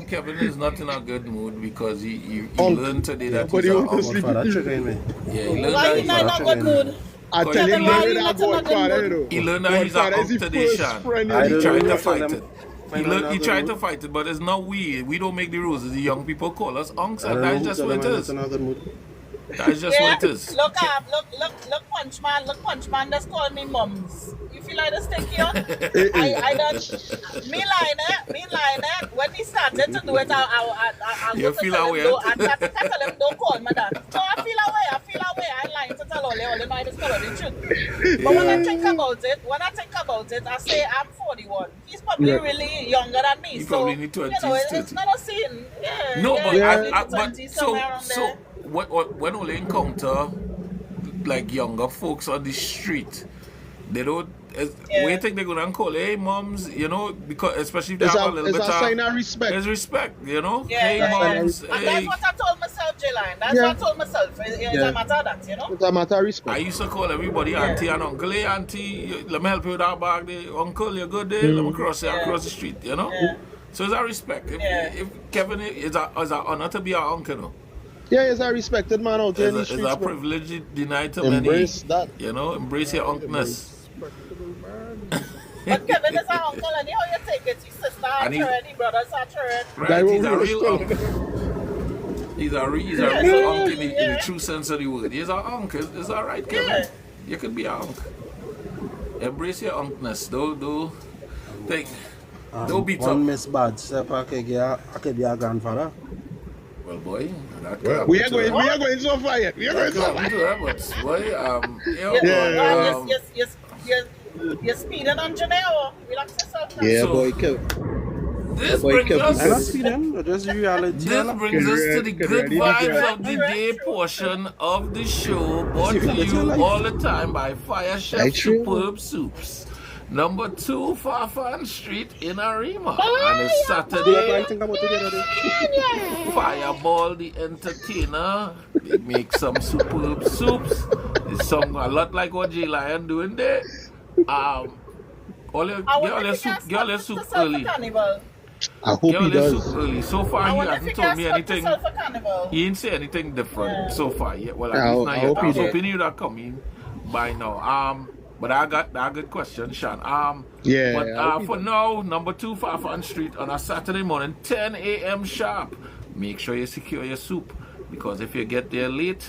Kevin is not in a good mood because he Oh, learned today that nobody he's want to a sleep Father trigger in me. yeah, he learned Why that you he's not in a a good mood? I Cause tell he you, Kevin, why Larry, you that not in a good Godfather, you mood? know. He learned that he's Godfather an is the unk today, first Sean. friend I He don't tried know to if fight them- it. find out He not tried good to mood. fight it, but it's not we. We don't make the rules. The young people call us unks, I and don't know that's who just tell what them it I'm is. not in a good mood. That's just Yeah, what it is. look, Punchman, just call me mums. You feel like this thing here? I don't, me line it. When he started to do it, I'll You go to feel tell him, away? no, I tell him, don't call me that. So I feel away, I lying to tell all you know, I just tell the truth. But when I think about it, I say I'm 41. He's probably really younger than me. He So, probably in the you know, 20s, it's 30. not a sin. Yeah, No, but yeah, but 20s, so somewhere around so there. when we encounter like younger folks on the street, they don't. We think they're gonna call, hey moms, you know, because especially if they It's have a a, little it's bit a sign of respect. There's respect, you know. Yeah, Hey yeah, yeah. moms, And that's hey. what I told myself, J-Line. That's Yeah. what I told myself. It's Yeah. a matter of that, you know? It's a matter of I respect. used to call everybody auntie and uncle. Hey auntie, let me help you with that bag there. Uncle, you good there? Let me cross here across the street, you know. Yeah. So it's a respect. If Kevin is an honor to be our uncle, you know. Yeah, he's a respected man out there in the It's streets. a man. privilege denied to Embrace many. that. You know, embrace your uncleness. But Kevin is our uncle, and how you take it? His sister And are he's- children, his brothers are children. Right, he's a what we real was uncle. He's a real uncle in the true sense of the word. He's our uncle. It's all right, Kevin. Yeah. You can be our uncle. Embrace your uncleness. Don't think. Don't be One tough. miss bad step, I could be a grandfather. Well, boy, that Well, could We happen are to going, her. we are going so far yet. We are That going could so happen far. to her, but boy, You're speeding on Janelle. Relax yourself now. Yeah, So- boy, Kev. This boy, brings Kevin. I'm not us. speeding, just reality. This brings us to the good Correct. vibes of the Correct. day portion of the show, brought to That's your you life. all the time by Fire Chef Right, true. Superb Soups. Number 2 Farfan Street in Arima. And it's Saturday. Think about it the other day. Fireball the Entertainer. They make some superb soups. It's a lot like what J Lion doing there. Get all your soup early. Carnival. I hope Get he all your soup does. early. So far, I he wonder if hasn't he told can me stop anything. himself for Carnival. He didn't say anything different so far yet. Well, at I least hope- not I yet. hope I he was did. hoping you'd have come in by now. But I got a good question, Sean. Yeah, But I hope he for does. now, number 2 Farfan Street on a Saturday morning, 10 a.m. sharp. Make sure you secure your soup, because if you get there late,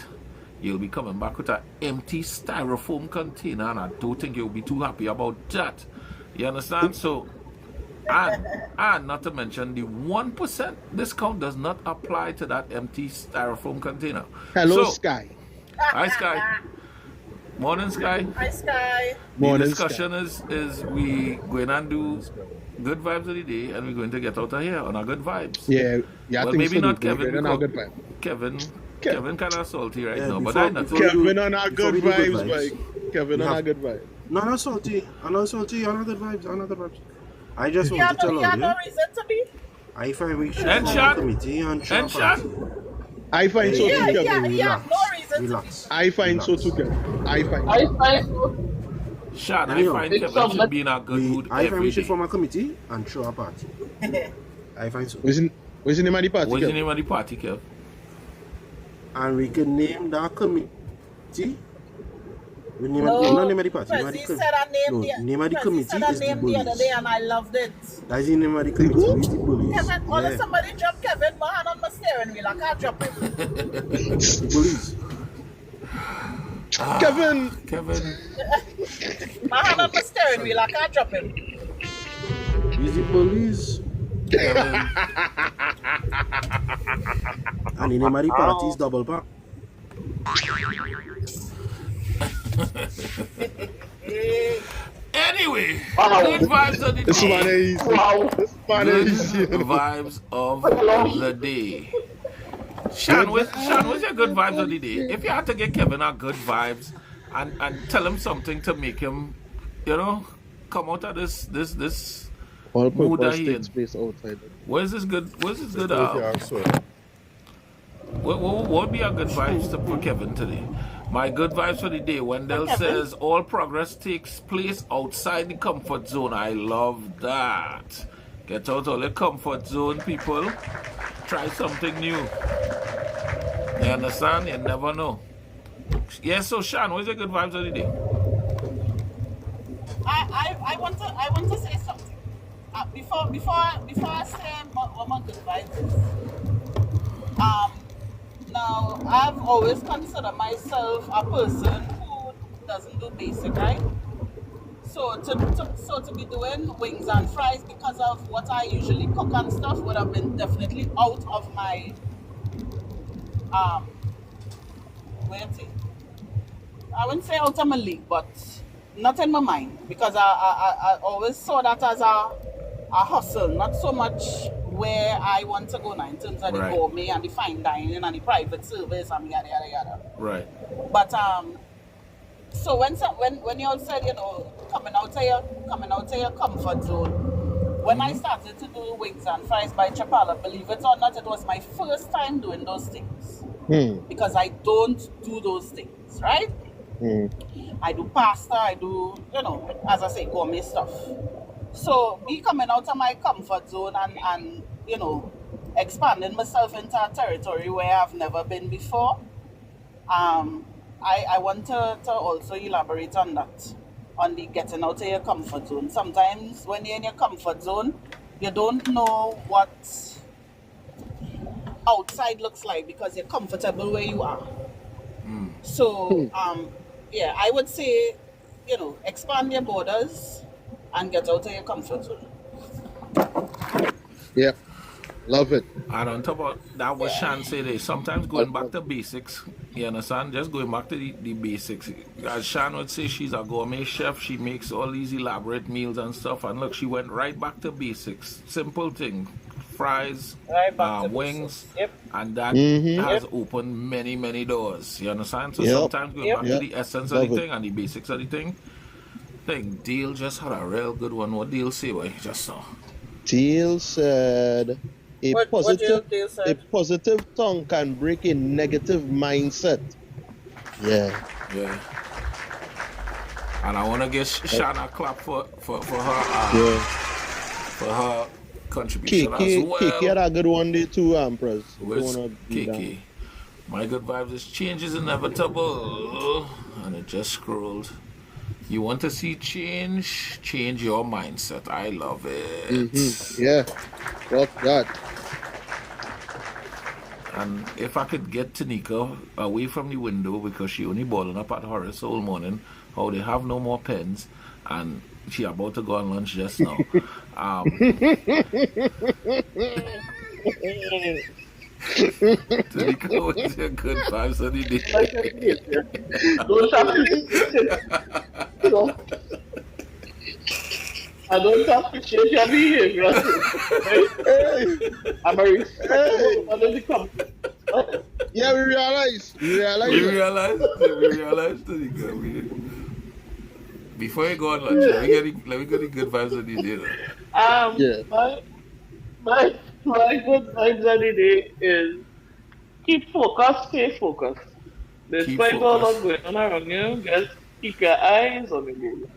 you'll be coming back with an empty styrofoam container, and I don't think you'll be too happy about that. You understand? So, and not to mention the 1% discount does not apply to that empty styrofoam container. Hello, So, Sky. Hi, Sky. Morning, Sky. Hi, Sky. The Morning, discussion is we going and do good vibes of the day, and we're going to get out of here on our good vibes. Yeah, yeah, I Well, think maybe so. not We're Kevin. getting a because good vibe. Kevin kind of salty right Yeah, now, but before- I not. before- we do- Kevin on our before good we do good vibes, vibes, Mike. Kevin we on our have- good vibe. No, not salty. I'm not salty. I'm not good vibes. I'm not good vibes. I just He want had to tell no you, reason to be. I find we should And form shot. a committee and show And a shot. party. I find so too, Yeah, Kevin. he had no reason Relax. I find so too, Kevin. I find. I find Sean, I Anyhow, find it's Kevin should something- be in a good mood I find every we should day. form a committee and show a party. I find so. What's the name of the party? What's the Kev? name of the party, Kev? And we can name that committee. We name No, not name of the party. Name of the Prezi com- said her name no, the- name of the Prezi committee said her is the name the other bullies. day, and I loved it. That's the name of the committee. It's the bullies. Kevin, all Yeah. of somebody drop Kevin, my hand on my steering wheel. I can't drop him. The bullies. Kevin. Kevin. My hand on my steering wheel. I can't drop him. It's the bullies. Kevin. And the name of the party is Double Pack. Anyway, Wow. good vibes of the This man day. is. wow. This man Good is. vibes of the day. Sean, what's your good vibes of the day? If you had to get Kevin a good vibes and tell him something to make him, come out of this All Mood purpose I takes in. place outside. what is this good If you ask so. what would be a good vibes for Kevin today? My good vibes for the day. Wendell Kevin? says all progress takes place outside the comfort zone. I love that. Get out of the comfort zone, people. Try something new. You understand? You never know. Yeah, so Sean, what's your good vibes of the day? I want to say something. Before I say what my good vibes is. Now I've always considered myself a person who doesn't do basic, right? So to be doing wings and fries because of what I usually cook and stuff would have been definitely out of my I wouldn't say out of my league, but not in my mind because I always saw that as a hustle, not so much where I want to go now in terms of the Right. gourmet and the fine dining and the private service and yada yada yada. Right. But so when you all said, you know, coming out of your comfort zone, when I started to do wings and fries by Chapala, believe it or not, it was my first time doing those things. Because I don't do those things, right? I do pasta, I do, you know, as I say, gourmet stuff. So me coming out of my comfort zone and you know, expanding myself into a territory where I've never been before, I want to also elaborate on that, on the getting out of your comfort zone. Sometimes when you're in your comfort zone, you don't know what outside looks like because you're comfortable where you are. So, yeah, I would say, you know, expand your borders and get out of your comfort zone. Yeah, love it. And on top of that, what Sean said is sometimes going back to basics, you understand? Just going back to the basics. As Sean would say, she's a gourmet chef. She makes all these elaborate meals and stuff. And look, she went right back to basics. Simple thing. Fries, Right back to wings, basics. Yep. and that has opened many, many doors. You understand? So Yep. sometimes going back to Yep. the essence Love of the it. thing and the basics of the thing. Deal just had a real good one. What Deal say, boy? Just now. Teal said What Deal said? a positive tongue can break a negative mindset. Yeah. Yeah. And I want to give Shana a clap for her Yeah. for her contribution as well. Kiki had a good one day too, Prez. If you With wanna be down. Kiki. My good vibes is change is inevitable. And it just scrolled. You want to see change? Change your mindset. I love it. Yeah. Love that. And if I could get Tanika away from the window because she only balling up at Horace all morning, how they have no more pens, and she about to go on lunch just now. Tanika, what's your good vibes of the day? Don't appreciate, you know, I don't appreciate your behavior. I'm a respectable one in the company. Yeah, we realize. We realize, Tanika. Before you go on lunch, let me get the good vibes of the day. Yeah. My good vibes of the day is keep focused, stay focused. Despite all focused. that's going on around you, just keep your eyes on the goal.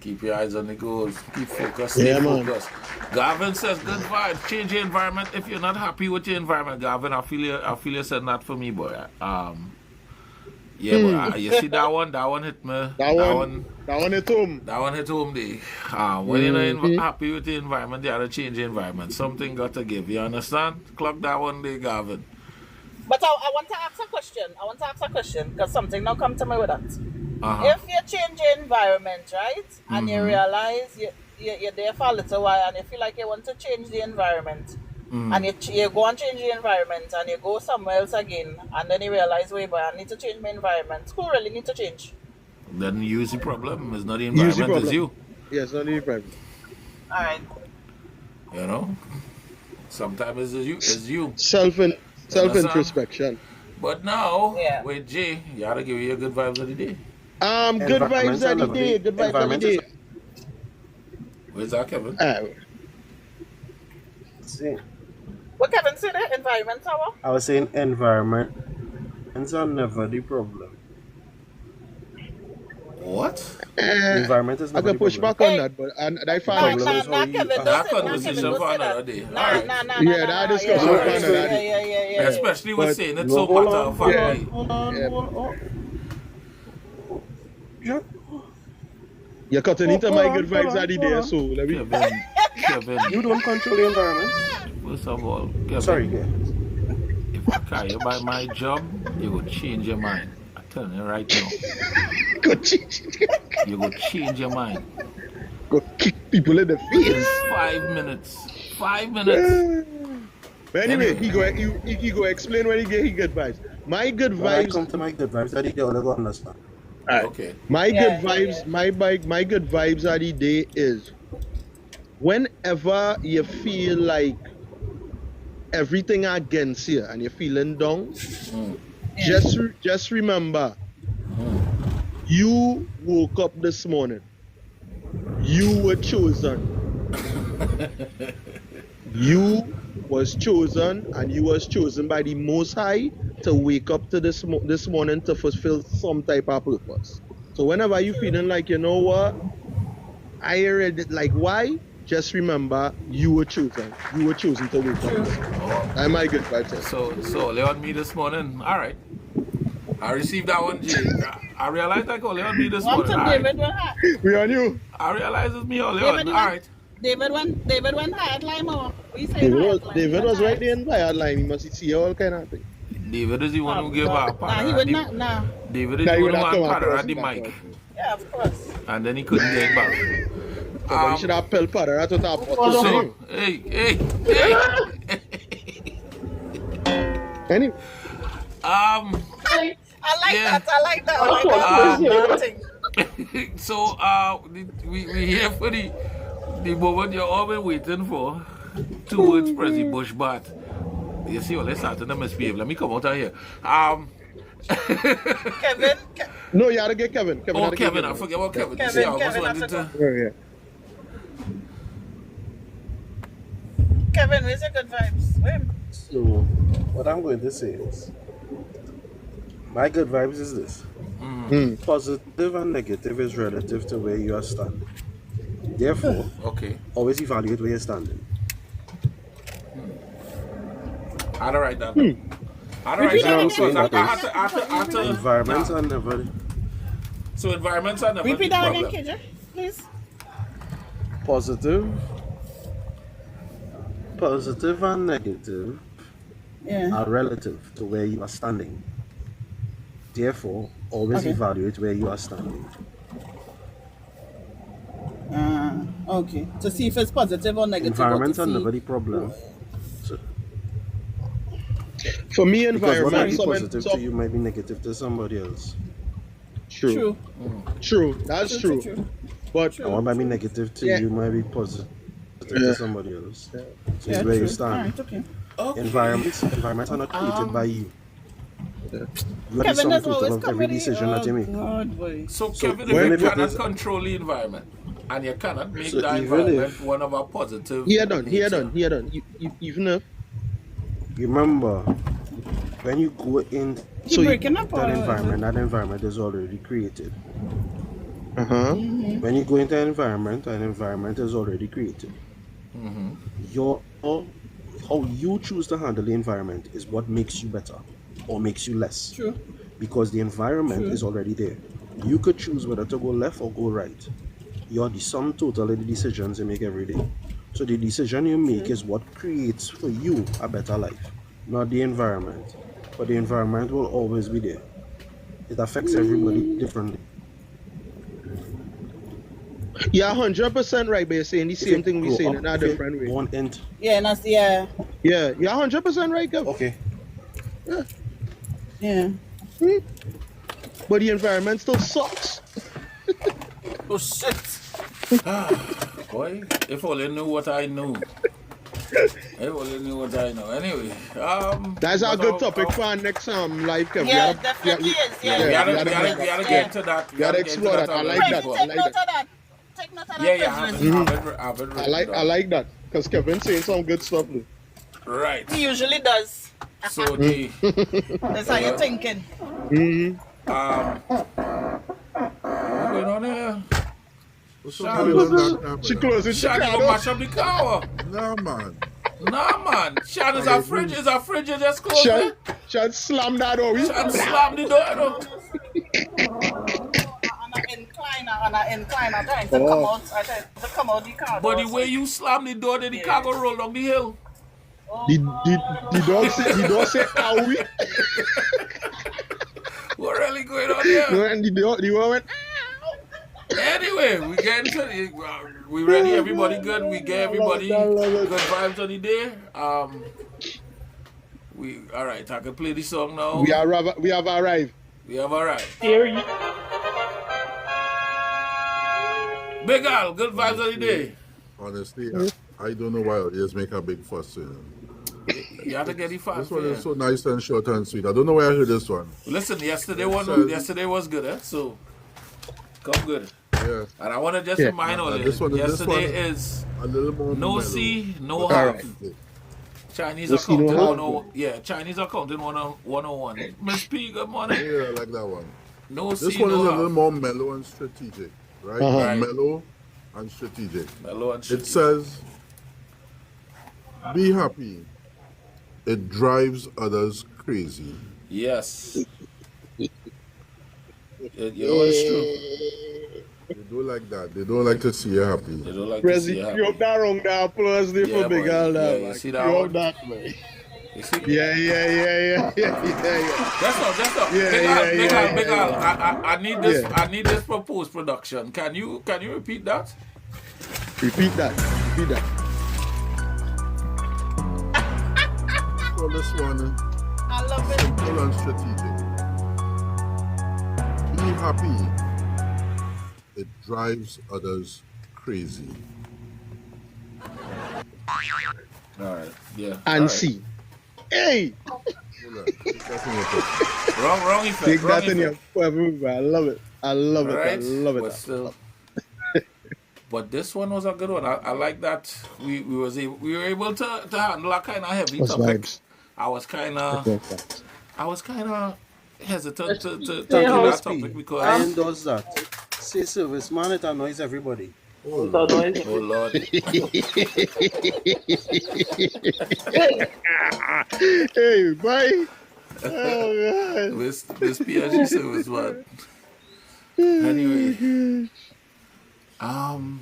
Keep your eyes on the goals. Keep focused. Stay Yeah, man. focused. Gavin says, "Good vibes. Change your environment. If you're not happy with your environment, Gavin, I feel you said that for me, boy. Yeah, but you see that one hit me. That one at home. That one hit home day. When you're not happy with the environment, you have to change the environment. Something got to give. You understand? Clock that one day, Gavin. But I want to ask a question because something now come to me with that. If you change your environment, right, and you realize you're there for a little while and you feel like you want to change the environment, and you go and change the environment and you go somewhere else again, and then you realize, wait, but I need to change my environment. Who really need to change? Then use the problem. It's not the environment, it's you. Yeah, it's not the problem. All right. You know? Sometimes it's you. Self-introspection. But now, Yeah. with Jay, you gotta give you your good vibes of the day. Good vibes of the day. Good vibes of the day. Where's that, Kevin? See, What Kevin said, environment tower? I was saying environment. It's never the problem. What? Environment is I never can the push problem. back on that, but I find Kevin, That conversation for another day. that discussion for another day. Yeah. Especially with But- saying it's so Hold matter on, of factly. hold on. Yeah. You're cutting into Hold my on, good vibes hold on, are the hold there, on. so let me. Kevin, You don't control the environment. first of all, Kevin, Sorry, yeah. if I carry you by my job, you will change your mind. I'm telling you right now. Go change. You will change your mind. Go kick people in the In face. 5 minutes. 5 minutes. But anyway, he go explain when he get vibes. My good When I vibes. come to my good vibes, that they all go understand. Okay. My Yeah, good vibes, my good vibes of the day is whenever you feel like everything against you and you're feeling down, just remember you woke up this morning. You were chosen. You was chosen, and you was chosen by the Most High to wake up to this morning to fulfill some type of purpose. So whenever you feeling like, you know what, I read it, like, why? Just remember you were chosen. You were chosen to wake up. That's my good vibes. So lay on me this morning. All right. I received that one, Jay. I realized I go lay on me this One morning. to All right. David went high. We on you. I realize it's me all lay on. David All went- right. David went high at Lima. We say David was right there in the line. You must see all kind of thing. David is the one who gave Nah, our he partner. would not. Nah. David is Nah, the he one would who not had come partner across at the that mic. one. Yeah, of course. And then he couldn't get back. But you should have Pel Potter. That's what I So, hey. Anyway, I like Yeah. that. I like that thing. So we here for the moment you're all been waiting for. Towards Prezi Bush, but you see, let's start in the misbehave. Let me come out of here. Kevin. no, you gotta get Kevin. Oh, gotta get Kevin, I forget about Kevin. Kevin, See, I almost Kevin, wanted that's to. Yeah. Kevin, where's your good vibes? Wait. So, what I'm going to say is, my good vibes is this. Positive and negative is relative to where you are standing. Therefore, Okay. always evaluate where you're standing. How to write that down? How to write that down? Repeat that Because again. after Environments are never So environments are never Repeat the that problem. again, KJ, please. positive and negative Yeah. are relative to where you are standing. Therefore, always Okay. evaluate where you are standing. Okay. To see if it's positive or negative. Environments or are to see. never the problem. So, For me, because what might environment. be some- positive to you might be negative to somebody else. True. True. That's true. But And what might be negative to Yeah. you might be positive Yeah. to somebody else. So Yeah, it's where you true. stand. Alright, okay. Environments are not created by you. You are the Kevin sum does always total of come every with decision that you make. God, boy. So, So Kevin, even if if you it cannot is- control the environment and you cannot make So the even environment if- one of a positive. he done. nature. Even if Remember, when you go in Keep breaking up that or- that environment is already created. Mm-hmm. When you go into an environment is already created. How you choose to handle the environment is what makes you better or makes you less. True. Because the environment True. is already there. You could choose whether to go left or go right. You're the sum total of the decisions you make every day. So the decision you make is what creates for you a better life, not the environment. But the environment will always be there. It affects everybody differently. you're 100% right, but you're saying the If same you thing we grow saying up, in a if you different way. born into- Yeah, and that's yeah. Yeah, you're 100% right, Kev. Okay. Yeah. But the environment still sucks. Oh shit! Boy, if only knew what I knew. If only knew what I know. Anyway, That's a but good how- topic how- for our next live, Kev. Yeah, We it definitely is. Yeah. We Yeah, gotta we gotta get into that. we gotta explore that. I like Right, that. take I like note of that. that. Take note of that. Yeah, I President. have it I written like down. that because Kevin saying some good stuff. Though. Right. He usually does. So the That's how you're thinking. what's going on here? What's up with that, She closing. Sean, you gonna mash up the car? Nah, man. Nah, man. Sean, is our fridge you just closed it? Sean slam that door. Sean slam the door. And on an incline. I'm trying to come out. I tried to come out the car. But the door, way so- you slam the door, then the car go roll down the hill. The dog say owie. What really going on here? No, and the dog went. Anyway, we get into it. We ready? Everybody good? We get everybody good vibes on the day. We all right. I can play the song now. We have arrived. We have arrived. Here you Big Al, good vibes on the day. Honestly, I don't know why audience make a big fuss. You have to get the fast. This one is so nice and short and sweet. I don't know where I heard this one. Listen, yesterday was good, eh? So come good. Yeah. And I want to just remind all of this you, one- this yesterday one- is A little more no mellow. C, no All half. right. Chinese No C, no accounting half. Chinese accounting 101. Miss P, good morning. Yeah, I like that one. No This C, one is no a little half. more mellow and strategic, right? Right. Mellow and strategic. Mellow and It shit. says, be happy. It drives others crazy. Yes. You know it's true. They don't like that. They don't like to see you happy. They don't like to Prezi, see you happy. you have that wrong there. Plus, they Yeah, for big boy. all Yeah, that. you man. see that You one? have that, man. You see? Yeah. That's all. Yeah, Big Al. I need this. Yeah. I need this for post production. Can you repeat that? Repeat that. So this one, I love it. simple and strategic. Be happy. It drives others crazy. All right. Yeah. And all right. see. Hey! Hold on. Take that in your pocket. Wrong effect. Take wrong that in your effect. forever. I love it. I love it. But still. But this one was a good one. I like that we were able to handle a kind of heavy That's topic. vibes. I was kind of hesitant to do Thank you, that SP. topic I because endorse that. Say service, man, it annoys everybody. oh Lord, Hey, bye. Oh, God. this PSG service man. Anyway,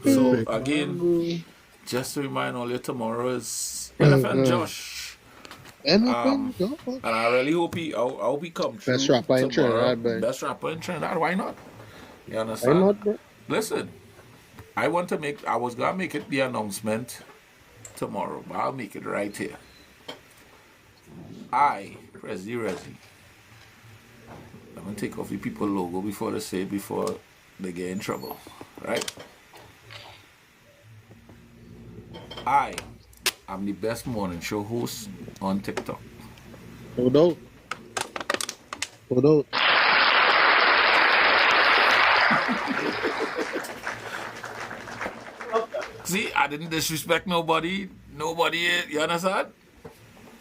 so again, just to remind all you, tomorrow is Elephant Josh. And I really hope I hope he come through. Best rapper in tomorrow. Trinidad, man. Best rapper in Trinidad. Why not? You understand? Why not, bro? Listen, I was gonna make it the announcement tomorrow, but I'll make it right here. Prezi. I'm gonna take off the people logo before they get in trouble. Right? I am the best morning show host on TikTok. Hold on. See, I didn't disrespect nobody. You understand?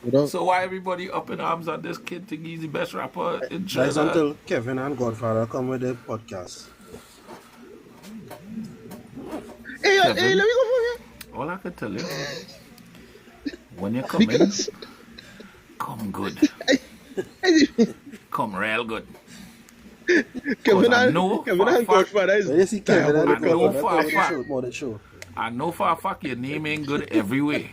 Hold on. So why everybody up in arms on this kid think he's the best rapper in That's Trinidad? until Kevin and Godfather come with the podcast. Hey, let me go for you. All I can tell you, when you come in, come good. Come real good. Kevin I and know for a fact- Godfather is When you see Kevin and I know Godfather for a come with the fact. show, more the show. I know for a fact your name ain't good every way.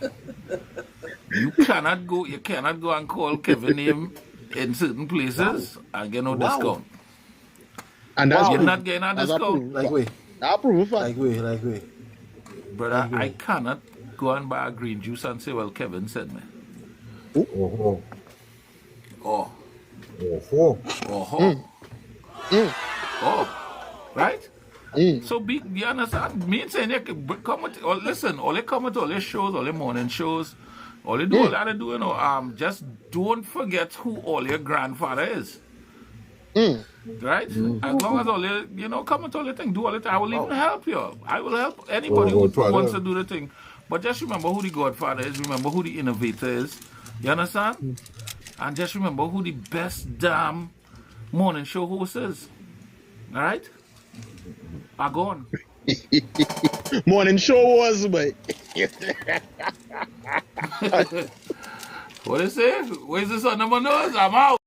You cannot go and call Kevin name in certain places and get no discount. And that's You're proof. not getting a That's discount. proof. Like way. I prove it. Like way. Brother, I cannot go and buy a green juice and say, well, Kevin sent me. Oh, Oh, oh. right? So you understand? Me saying you can come with, or listen, all they come with all their shows, all their morning shows, all they do, all they do, just don't forget who all your grandfather is. Right? As long as all you, come with all the thing, do all the thing. I will even help you. I will help anybody who wants to do the thing. But just remember who the Godfather is. Remember who the innovator is. You understand? And just remember who the best damn morning show host is. All right? I go on. Morning show was, but What is it? Where's this on number nose? I'm out.